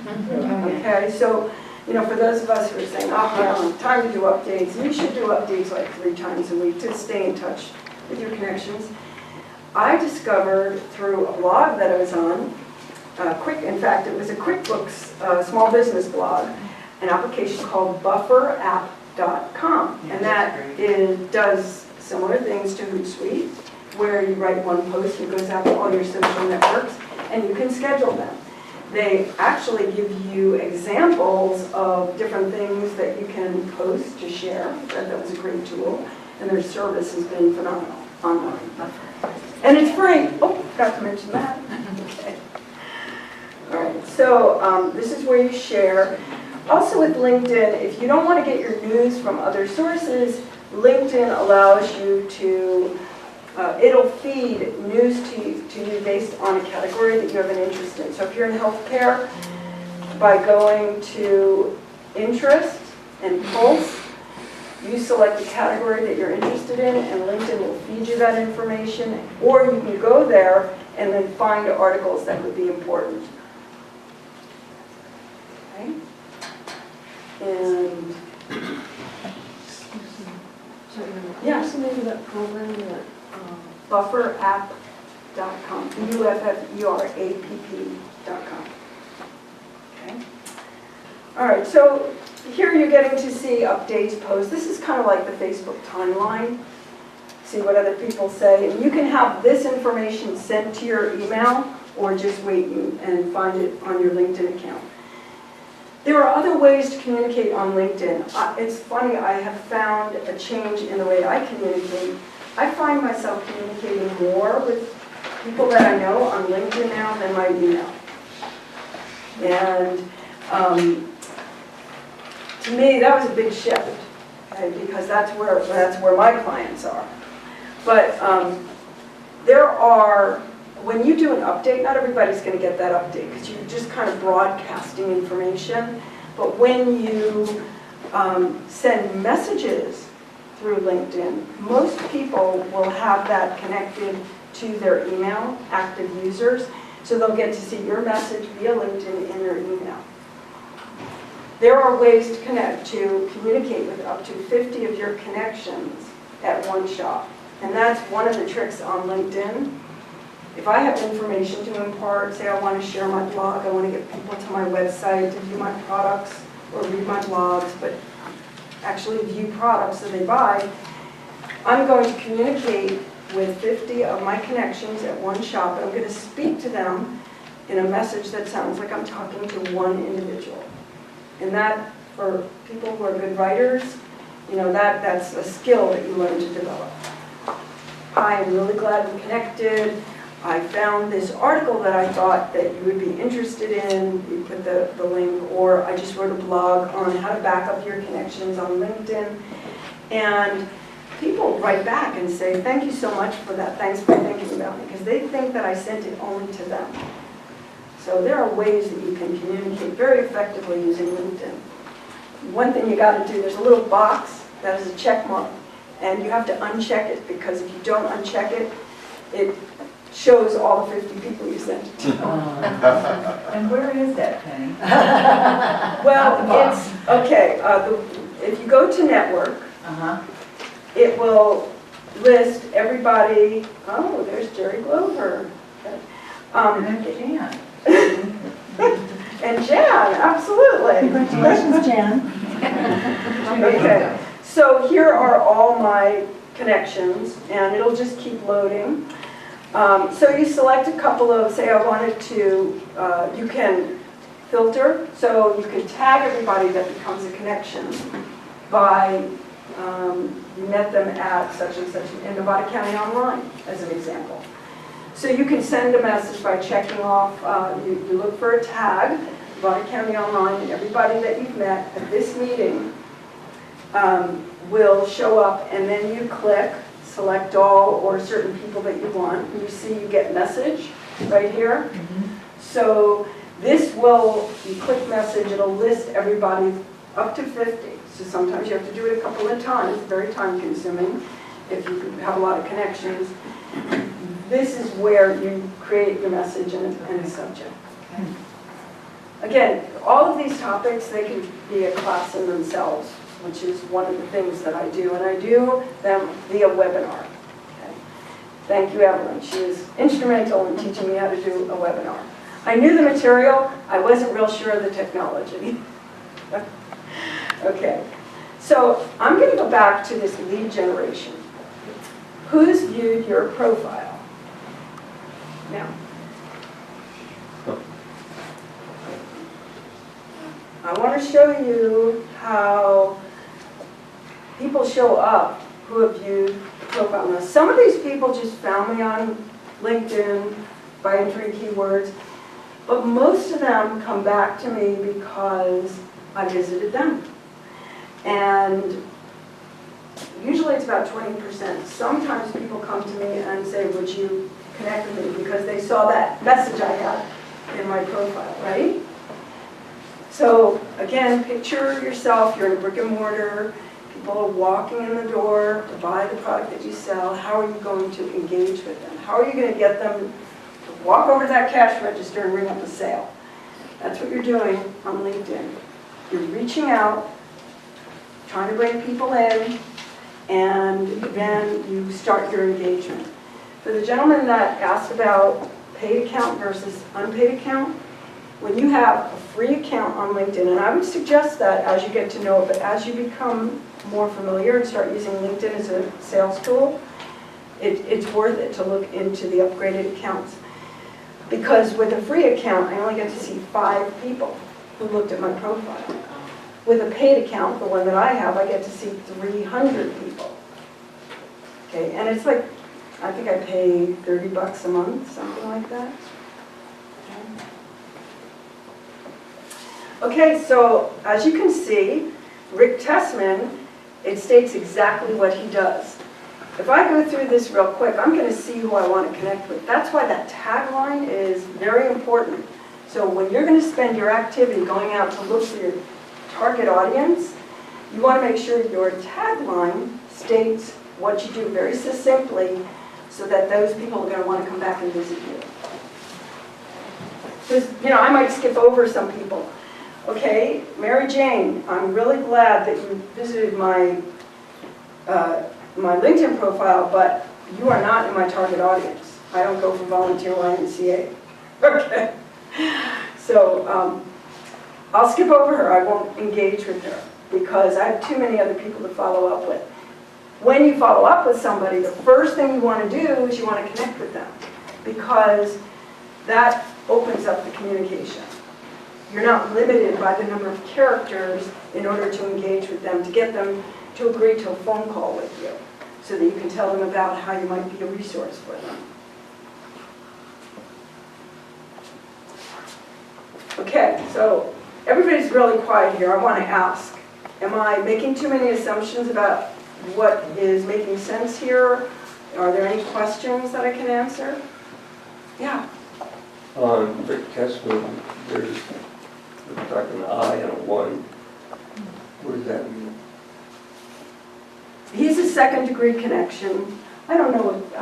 Okay, so, you know, for those of us who are saying, oh, well, time to do updates, you should do updates like 3 times a week to stay in touch with your connections. I discovered through a blog that I was on, in fact, it was a QuickBooks small business blog, an application called bufferapp.com. And that does similar things to Hootsuite, where you write one post and it goes out to all your social networks, and you can schedule them. They actually give you examples of different things that you can post to share. That was a great tool, and their service has been phenomenal online. And it's free. Oh, forgot to mention that. Okay. All right, so this is where you share. Also with LinkedIn, if you don't want to get your news from other sources, LinkedIn allows you to, it'll feed news to you based on a category that you have an interest in. So if you're in healthcare, by going to interest and pulse, you select the category that you're interested in, and LinkedIn will feed you that information, or you can go there and then find articles that would be important. Okay? And yeah, What's the name of that program that? bufferapp.com, bufferapp.com. Okay. All right, so here you're getting to see updates, posts. This is kind of like the Facebook timeline. See what other people say. And you can have this information sent to your email, or just wait and find it on your LinkedIn account. There are other ways to communicate on LinkedIn. It's funny, I have found a change in the way I communicate. I find myself communicating more with people that I know on LinkedIn now than my email. And to me, that was a big shift, okay, because that's where my clients are. But there are when you do an update, not everybody's going to get that update because you're just kind of broadcasting information. But when you send messages through LinkedIn, most people will have that connected to their email, active users, so they'll get to see your message via LinkedIn in their email. There are ways to communicate with up to 50 of your connections at one shop. And that's one of the tricks on LinkedIn. If I have information to impart, say I want to share my blog, I want to get people to my website to view my products or read my blogs, but actually view products that they buy, I'm going to communicate with 50 of my connections at one shop, and I'm going to speak to them in a message that sounds like I'm talking to one individual. And that, for people who are good writers, you know, that's a skill that you learn to develop. Hi, I'm really glad we connected. I found this article that I thought that you would be interested in. You put the link, or I just wrote a blog on how to back up your connections on LinkedIn. And people write back and say, thank you so much for that. Thanks for thinking about me, because they think that I sent it only to them. So there are ways that you can communicate very effectively using LinkedIn. One thing you got to do, there's a little box that is a check mark, and you have to uncheck it, because if you don't uncheck it, it shows all the 50 people you sent it to. And where is that, Penny? Well, it's, okay, if you go to network, it will list everybody. Oh, there's Jerry Glover. And Jan. And Jan, absolutely. Congratulations, Jan. Okay, so here are all my connections, and it'll just keep loading. So you select a couple of, say I wanted to, you can filter, so you can tag everybody that becomes a connection by, you met them at such and such in Nevada County Online, as an example. So you can send a message by checking off, you look for a tag, Nevada County Online, and everybody that you've met at this meeting will show up, and then you click select all or certain people that you want, and you see you get message right here. So this will, you click message, it'll list everybody up to 50. So sometimes you have to do it a couple of times, very time consuming if you have a lot of connections. This is where you create your message and a subject. Again, all of these topics, they can be a class in themselves, which is one of the things that I do, and I do them via webinar. Okay. Thank you, Evelyn. She was instrumental in teaching me how to do a webinar. I knew the material, I wasn't real sure of the technology. Okay, so I'm going to go back to this lead generation. Who's viewed your profile? Now, I want to show you how people show up who have viewed the profile. Now, some of these people just found me on LinkedIn by entering keywords, but most of them come back to me because I visited them. And usually it's about 20%. Sometimes people come to me and say, would you connect with me, because they saw that message I had in my profile, right? So again, picture yourself, you're in a brick and mortar, people are walking in the door to buy the product that you sell. How are you going to engage with them? How are you going to get them to walk over to that cash register and ring up a sale? That's what you're doing on LinkedIn. You're reaching out, trying to bring people in, and then you start your engagement. For the gentleman that asked about paid account versus unpaid account, when you have a free account on LinkedIn, and I would suggest that as you get to know it, but as you become more familiar and start using LinkedIn as a sales tool, it's worth it to look into the upgraded accounts. Because with a free account, I only get to see 5 people who looked at my profile. With a paid account, the one that I have, I get to see 300 people. Okay, and it's like, I think I pay $30 a month, something like that. Okay, so as you can see, Rick Tessman, it states exactly what he does. if I go through this real quick, I'm going to see who I want to connect with. That's why that tagline is very important. So when you're going to spend your activity going out to look for your target audience, you want to make sure your tagline states what you do very succinctly so that those people are going to want to come back and visit you. Because, I might skip over some people. Okay, Mary Jane, I'm really glad that you visited my LinkedIn profile, but you are not in my target audience. I don't go for volunteer YMCA. Okay. So I'll skip over her. I won't engage with her because I have too many other people to follow up with. When you follow up with somebody, the first thing you want to do is you want to connect with them because that opens up the communication. You're not limited by the number of characters in order to engage with them, to get them to agree to a phone call with you so that you can tell them about how you might be a resource for them. Okay, so everybody's really quiet here. I want to ask, am I making too many assumptions about what is making sense here? Are there any questions that I can answer? Yeah. On Rick Tessman, there's like an I and a 1. What does that mean? He's a second-degree connection. I don't know what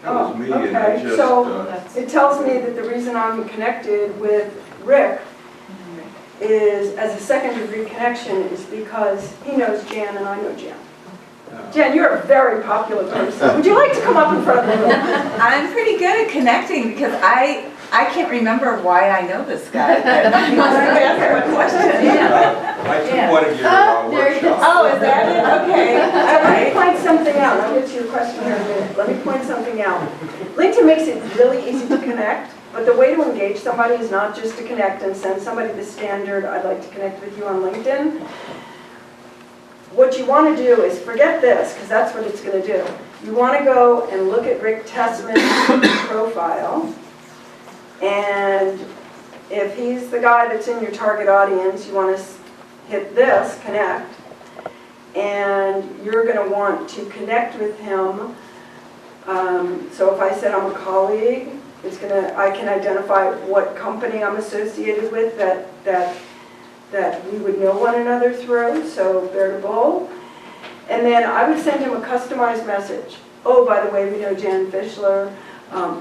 That was me, and I okay. just, So it tells me that the reason I'm connected with Rick is as a second-degree connection is because he knows Jan and I know Jan. Jan, you're a very popular person. Would you like to come up in front of me? I'm pretty good at connecting because I can't remember why I know this guy. But he wants to answer a question. I took one of your workshops. Oh, is that it? Okay. All Let me right. point something out. I'll get to your question here in a minute. Let me point something out. LinkedIn makes it really easy to connect, but the way to engage somebody is not just to connect and send somebody the standard, I'd like to connect with you on LinkedIn. What you want to do is forget this, because that's what it's going to do. You want to go and look at Rick Tessman's profile, and if he's the guy that's in your target audience, you want to hit this, connect, and you're going to want to connect with him. So if I said I'm a colleague, I can identify what company I'm associated with that we would know one another through, so Veritable. And then I would send him a customized message. Oh, by the way, we know Jan Fischler.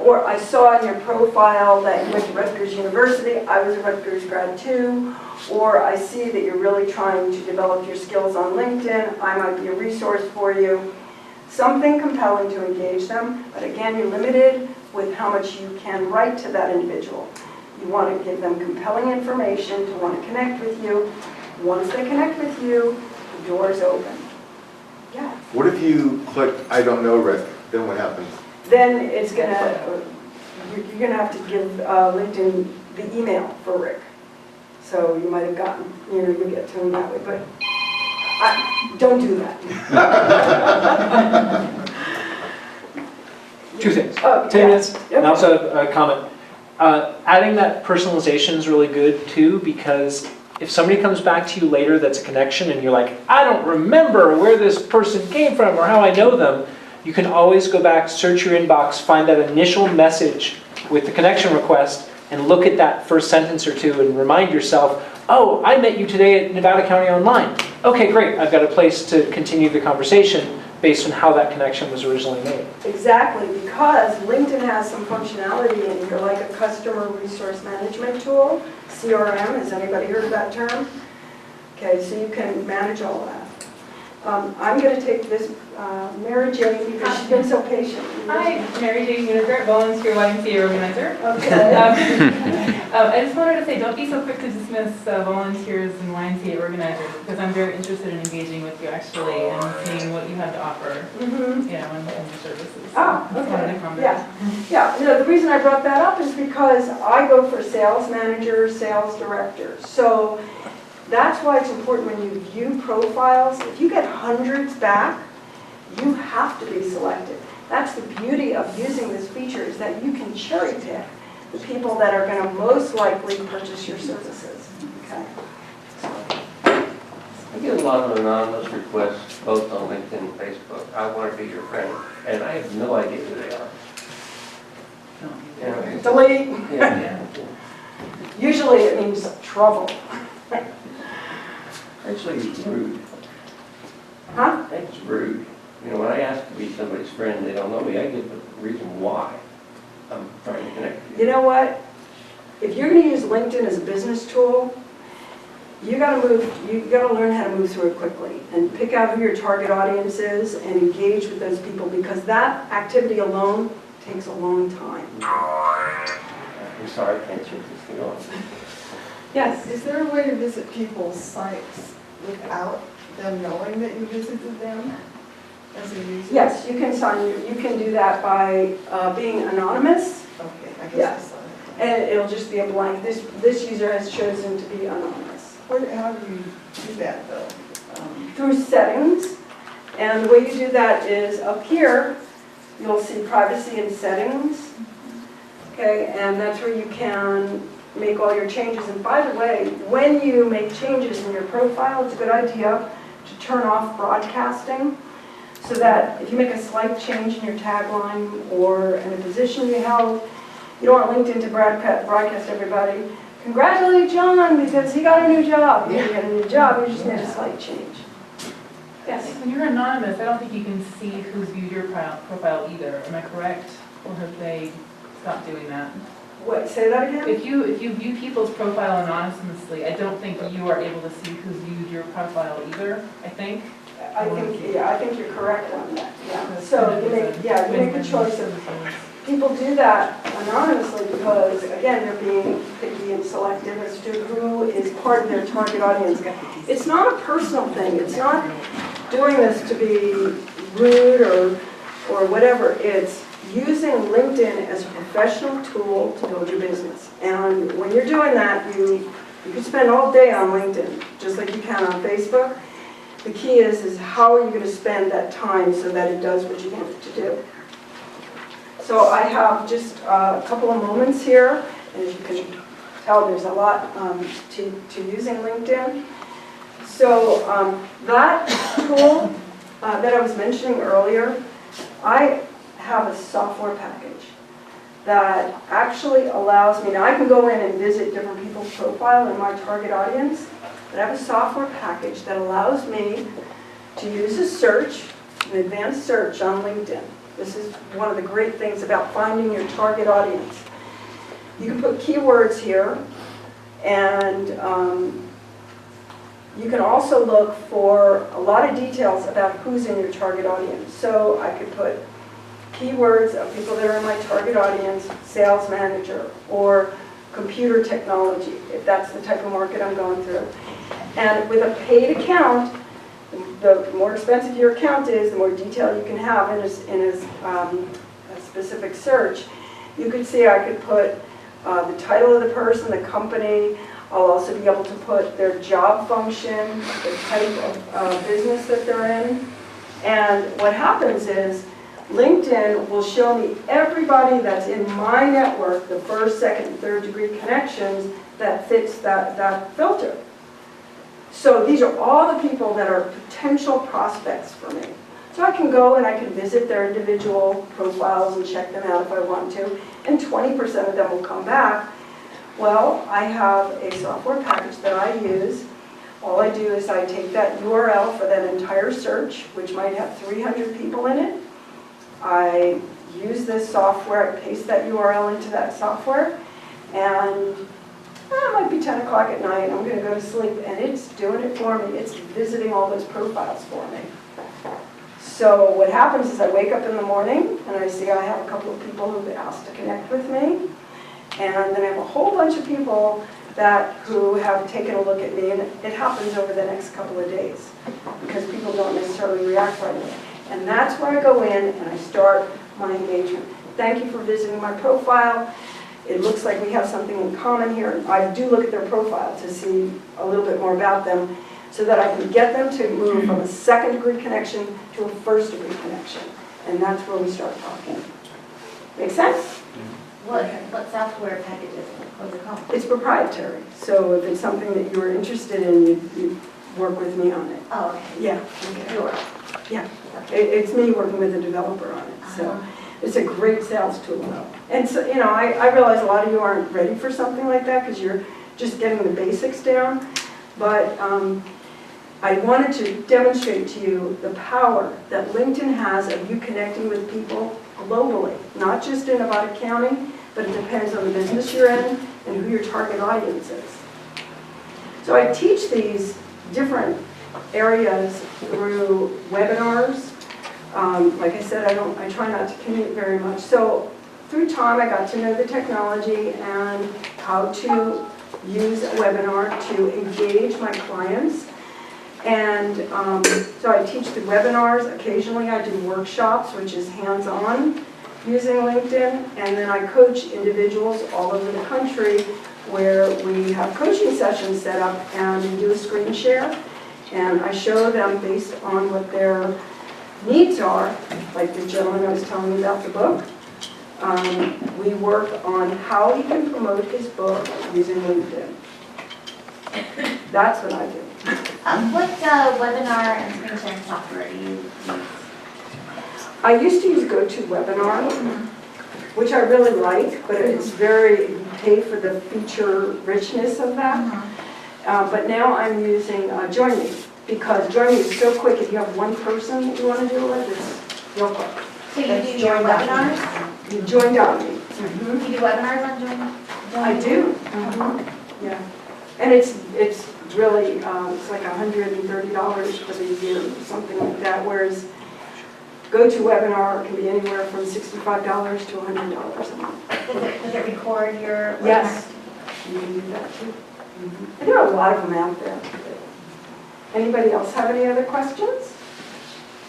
Or I saw in your profile that you went to Rutgers University. I was a Rutgers grad too. Or I see that you're really trying to develop your skills on LinkedIn. I might be a resource for you. Something compelling to engage them. But again, you're limited with how much you can write to that individual. You want to give them compelling information to want to connect with you. Once they connect with you, the door's open. Yeah. What if you click, I don't know Rick, then what happens? Then it's you're gonna have to give LinkedIn the email for Rick. So you might have gotten, you get to him that way, but don't do that. 2 things. Oh, 10 yeah. minutes, Yep. and also a comment. Adding that personalization is really good too, because if somebody comes back to you later that's a connection and you're like, I don't remember where this person came from or how I know them, you can always go back, search your inbox, find that initial message with the connection request, and look at that first sentence or two and remind yourself, oh, I met you today at Nevada County Online. Okay, great, I've got a place to continue the conversation based on how that connection was originally made. Exactly, because LinkedIn has some functionality in here, like a customer resource management tool, CRM. Has anybody heard of that term? Okay, so you can manage all that. I'm going to take this Mary Jane because she's been so patient. Hi, Mary Jane Uniger, volunteer YMCA organizer. Okay. I just wanted to say, don't be so quick to dismiss volunteers and YMCA organizers, because I'm very interested in engaging with you actually and seeing what you have to offer, Mm-hmm. and your services. Ah, Just wanted to comment. Yeah. The reason I brought that up is because I go for sales managers, sales directors. So that's why it's important when you view profiles. If you get hundreds back, you have to be selected. That's the beauty of using this feature, is that you can cherry pick the people that are going to most likely purchase your services. Okay. I get a lot of anonymous requests, both on LinkedIn and Facebook. I want to be your friend, and I have no idea who they are. You know, Delete. yeah. Usually it means trouble. Actually, it's rude. Huh? It's rude. You know, when I ask to be somebody's friend, they don't know me. I give the reason why I'm trying to connect with you. You know what? If you're going to use LinkedIn as a business tool, you got to learn how to move through it quickly and pick out who your target audience is and engage with those people, because that activity alone takes a long time. I'm sorry, I can't shut this thing off. Yes? Is there a way to visit people's sites without them knowing that you visited them as a user? Yes, you can do that by being anonymous. Okay, I guess Yes. And it'll just be a blank. This user has chosen to be anonymous. How do you do that though? Through settings. And the way you do that is up here, you'll see privacy and settings. Okay, and that's where you can make all your changes. And by the way, when you make changes in your profile, it's a good idea to turn off broadcasting, so that if you make a slight change in your tagline or in a position you held, you don't want LinkedIn to broadcast everybody, congratulate John because he got a new job. You didn't get a new job, you just made a slight change. Yes? When you're anonymous, I don't think you can see who's viewed your profile either. Am I correct? Or have they stopped doing that? What, say that again? If you view people's profile anonymously, I don't think you are able to see who's viewed your profile either, I think. I think you're correct on that, yeah. So you make the choice of, people do that anonymously because, again, they're being picky and selective as to who is part of their target audience. It's not a personal thing. It's not doing this to be rude or whatever. It's using LinkedIn as a professional tool to build your business. And when you're doing that, you can spend all day on LinkedIn, just like you can on Facebook. The key is how are you going to spend that time so that it does what you want it to do. So I have just a couple of moments here, and as you can tell, there's a lot to using LinkedIn. So that tool that I was mentioning earlier, I have a software package that actually allows me, now I can go in and visit different people's profile in my target audience, but I have a software package that allows me to use a search, an advanced search on LinkedIn. This is one of the great things about finding your target audience. You can put keywords here, and you can also look for a lot of details about who's in your target audience. So I could put keywords of people that are in my target audience, sales manager, or computer technology, if that's the type of market I'm going through. And with a paid account, the more expensive your account is, the more detail you can have in a specific search. You could see I could put the title of the person, the company. I'll also be able to put their job function, the type of business that they're in. And what happens is LinkedIn will show me everybody that's in my network, the first, second, and third degree connections that fits that filter. So these are all the people that are potential prospects for me. So I can go and I can visit their individual profiles and check them out if I want to, and 20% of them will come back. Well, I have a software package that I use. All I do is I take that URL for that entire search, which might have 300 people in it. I use this software, I paste that URL into that software, and it might be 10 o'clock at night, I'm going to go to sleep, and it's doing it for me. It's visiting all those profiles for me. So what happens is I wake up in the morning, and I see I have a couple of people who've asked to connect with me, and then I have a whole bunch of people who have taken a look at me, and it happens over the next couple of days, because people don't necessarily react right away. And that's where I go in and I start my engagement. Thank you for visiting my profile. It looks like we have something in common here. I do look at their profile to see a little bit more about them so that I can get them to move from a second degree connection to a first degree connection. And that's where we start talking. Make sense? What software package is it? What's it called? It's proprietary. So if it's something that you're interested in, you work with me on it. Oh, okay. Yeah. Sure. Yeah, it's me working with a developer on it, so it's a great sales tool though. And so, you know, I realize a lot of you aren't ready for something like that because you're just getting the basics down, but I wanted to demonstrate to you the power that LinkedIn has of you connecting with people globally, not just in Nevada County, but it depends on the business you're in and who your target audience is. So I teach these different areas through webinars. Like I said, I try not to commute very much. So through time, I got to know the technology and how to use a webinar to engage my clients. And so I teach the webinars. Occasionally I do workshops, which is hands-on using LinkedIn. And then I coach individuals all over the country where we have coaching sessions set up and we do a screen share. And I show them based on what their needs are, like the gentleman I was telling you about the book. We work on how he can promote his book using LinkedIn. That's what I do. What webinar and screen sharing software do you use? I used to use GoToWebinar, which I really like, but it's very, you pay for the feature richness of that. But now I'm using Join Me, because Join Me is so quick. If you have one person that you want to do it with, it's real quick. So you do your webinars? You Join.me. You do webinars on Join? I do. Yeah. And it's really, it's like $130 for the year, something like that, whereas GoToWebinar can be anywhere from $65 to $100 a month. Does it record your webinar? Yes, you can do that too. And there are a lot of them out there. Anybody else have any other questions?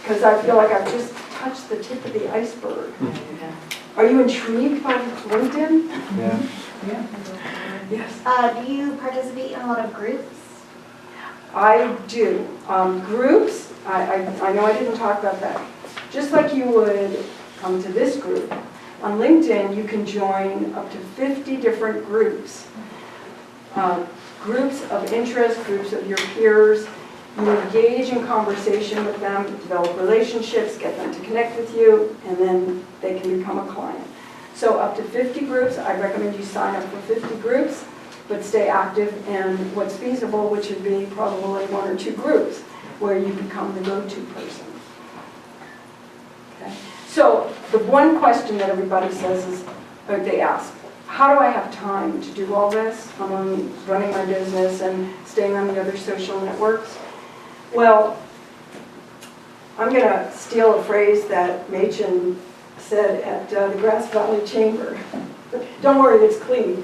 Because I feel like I've just touched the tip of the iceberg. Are you intrigued by LinkedIn? Yeah. Yeah. Yes. Do you participate in a lot of groups? I do. Groups, I know I didn't talk about that. Just like you would come to this group, on LinkedIn you can join up to 50 different groups. Groups of interest, groups of your peers. You engage in conversation with them, develop relationships, get them to connect with you, and then they can become a client. So up to 50 groups, I recommend you sign up for 50 groups, but stay active in what's feasible, which would be probably 1 or 2 groups where you become the go-to person. Okay. So the one question that everybody says is, or they ask, how do I have time to do all this? I'm running my business and staying on the other social networks. Well, I'm going to steal a phrase that Machen said at the Grass Valley Chamber. Don't worry, it's clean.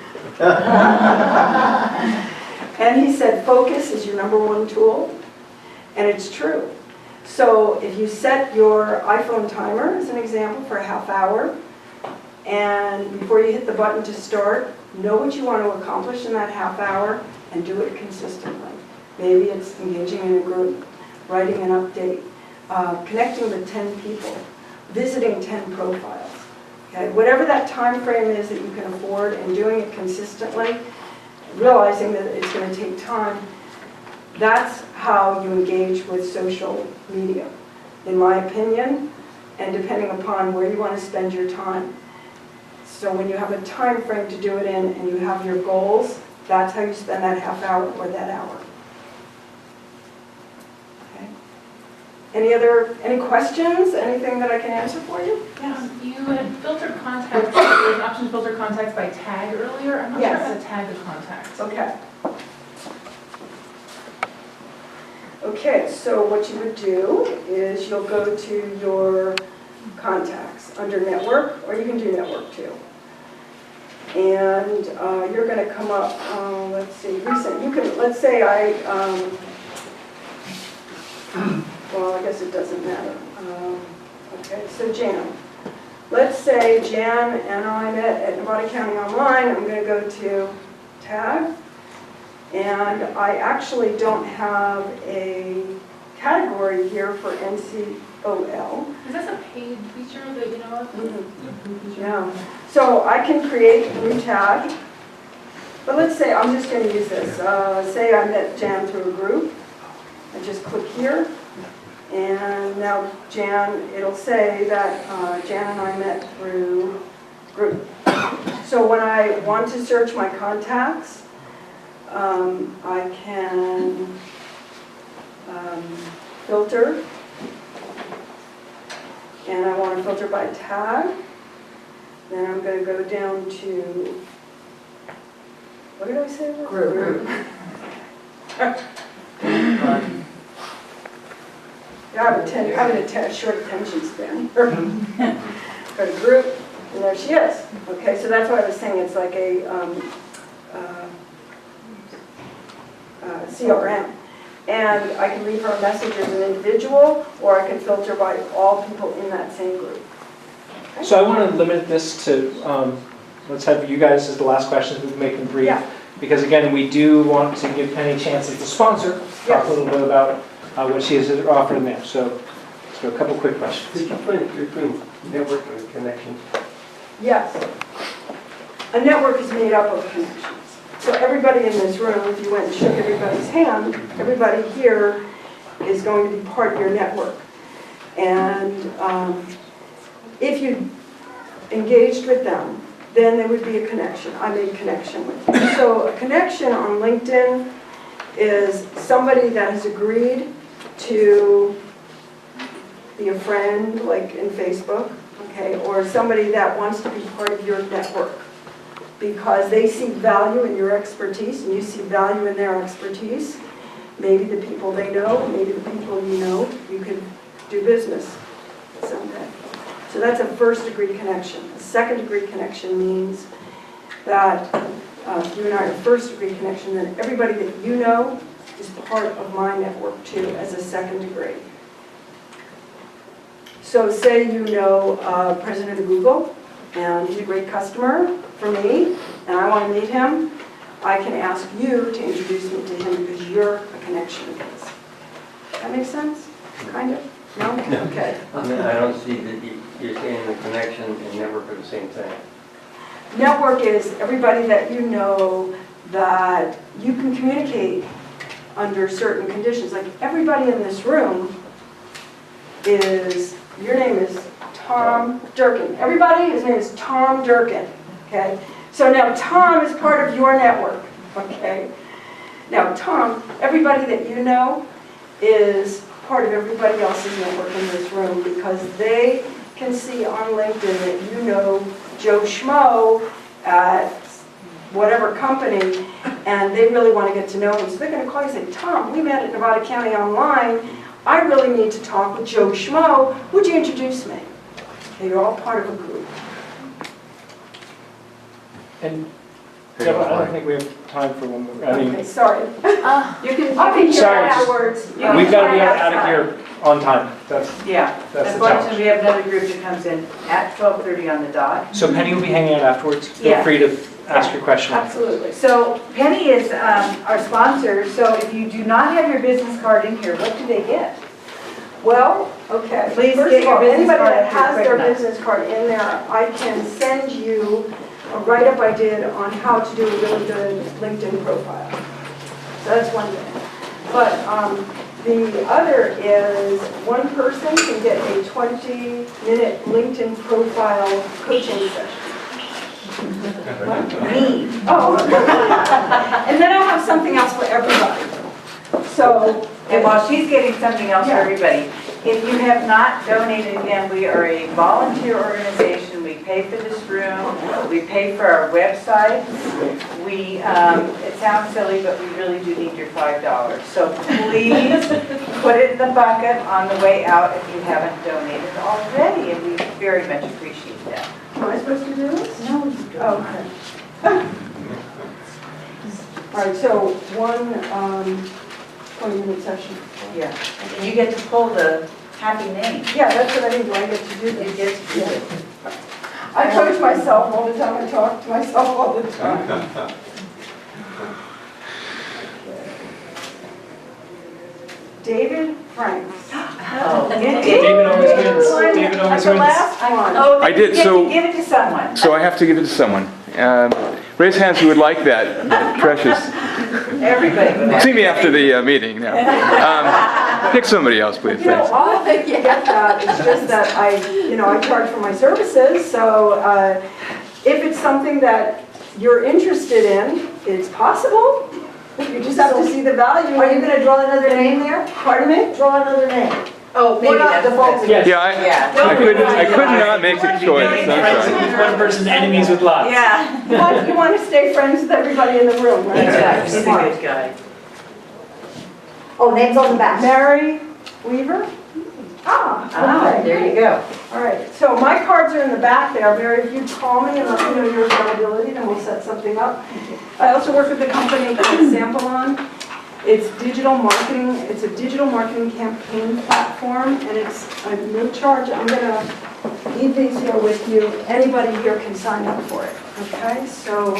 And he said, focus is your #1 tool. And it's true. So if you set your iPhone timer, as an example, for a half hour, and before you hit the button to start, know what you want to accomplish in that half hour and do it consistently. Maybe it's engaging in a group, writing an update, connecting with 10 people, visiting 10 profiles. Okay? Whatever that time frame is that you can afford and doing it consistently, realizing that it's going to take time, that's how you engage with social media, in my opinion, and depending upon where you want to spend your time. So when you have a time frame to do it in and you have your goals, that's how you spend that half hour or that hour. Okay. Any questions? Anything that I can answer for you? Yes. You had filtered contacts, there was an option to filter contacts by tag earlier. I'm not sure how to tag the contacts. Okay. Okay, so what you would do is you'll go to your contacts under network, or you can do network too. And you're going to come up, let's see, recent. You can, let's say well, I guess it doesn't matter. Okay, so Jan. Let's say Jan and I met at Nevada County Online. I'm going to go to tag. And I actually don't have a category here for NCOL. Is this a paid feature that you know of? Mm-hmm. Yeah. So I can create a new tag. But let's say I'm just going to use this. Say I met Jan through a group. I just click here. And now Jan, it'll say that Jan and I met through group. So when I want to search my contacts, I can filter. And I want to filter by tag. Then I'm going to go down to, what did I say? Group. Yeah, I'm a short attention span. Go to group, and there she is. Okay, so that's what I was saying. It's like a CRM. And I can leave her a message as an individual, or I can filter by all people in that same group. Okay? So I want to limit this to, let's have you guys as the last questions, we can make them brief. Yeah. Because again, we do want to give Penny a chance as the sponsor, talk a little bit about what she has offered in there. So a couple quick questions. Could you put between network and connection? Yes. A network is made up of connections. So everybody in this room, if you went and shook everybody's hand, everybody here is going to be part of your network. And if you engaged with them, then there would be a connection. I made a connection with you. So a connection on LinkedIn is somebody that has agreed to be a friend, like in Facebook, okay, or somebody that wants to be part of your network because they see value in your expertise and you see value in their expertise. Maybe the people they know, maybe the people you know, you could do business someday. So that's a first-degree connection. A second-degree connection means that if you and I are first-degree connection, then everybody that you know is part of my network too as a second degree. So say you know President of Google, and he's a great customer for me, and I want to meet him. I can ask you to introduce me to him because you're a connection of his. That makes sense? Kind of? No? Okay. I mean, I don't see that you're saying the connection and network are the same thing. Network is everybody that you know that you can communicate under certain conditions. Like everybody in this room is, your name is Tom Durkin. Everybody, his name is Tom Durkin, okay? So now Tom is part of your network, okay? Now Tom, everybody that you know is part of everybody else's network in this room because they can see on LinkedIn that you know Joe Schmo at whatever company, and they really want to get to know him. So they're going to call you and say, Tom, we met at Nevada County Online. I really need to talk with Joe Schmo. Would you introduce me? Okay, you're all part of a group. And Deborah, I don't think we have time for one more. I mean, Okay, sorry. I'll be here Sorry, afterwards. we've got to be out of here on time. Yeah, That's the unfortunately, we have another group that comes in at 12:30 on the dot. So Penny will be hanging out afterwards. Feel Yeah. free to ask your question. Absolutely. So Penny is our sponsor, so if you do not have your business card in here, what do they get? Well, okay. Please First get of your all, business anybody card that if you're has quick their enough. business card in there, I can send you a write-up I did on how to do a really good LinkedIn profile. So that's one thing. But the other is one person can get a 20-minute LinkedIn profile coaching session. Me. Oh. And then I'll have something else for everybody. So, And while she's getting something else for everybody, if you have not donated, again, we are a volunteer organization. We pay for this room. We pay for our website. We, it sounds silly, but we really do need your $5. So please put it in the bucket on the way out if you haven't donated already, and we very much appreciate that. am I supposed to do this? No. Oh, okay. All right, so one 20-minute session. Yeah. And you get to pull the happy name. Yeah, that's what I mean. Do I get to do this? You get to do it. I coach myself all the time. I talk to myself all the time. David Franks. Oh, David always wins. David always The wins. last one. Oh, I did, you get so- to give it to someone. So I have to give it to someone. Raise hands who would like that, precious. Everybody. See me after the meeting now. Pick somebody else, please, You know, thanks. all of it, you get that, it's just that I charge for my services, so if it's something that you're interested in, it's possible. You just have to see the value. Are you gonna draw another name there? Pardon me? Draw another name. Oh, maybe We're not that's defaulting. Yes. Yeah, I could not make the choice, I'm Friends sorry. with one person, enemies with lots. Yeah. You want to stay friends with everybody in the room, right? Exactly, he's a Smart. good guy. Oh, name's on the back. Mary Weaver? Ah, Okay. there you go. All right, so my cards are in the back there. Mary, if you call me and let me know your availability, then we'll set something up. I also work with a company called Samplon. It's digital marketing, it's a digital marketing campaign platform, and it's no charge. I'm gonna leave these here with you. Anybody here can sign up for it, okay? So,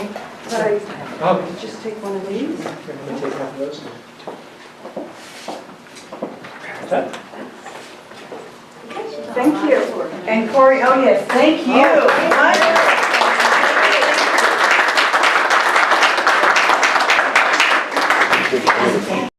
Oh, just take one of these. we're gonna take half of those. That- Thank you. And Corey, oh yes, thank you.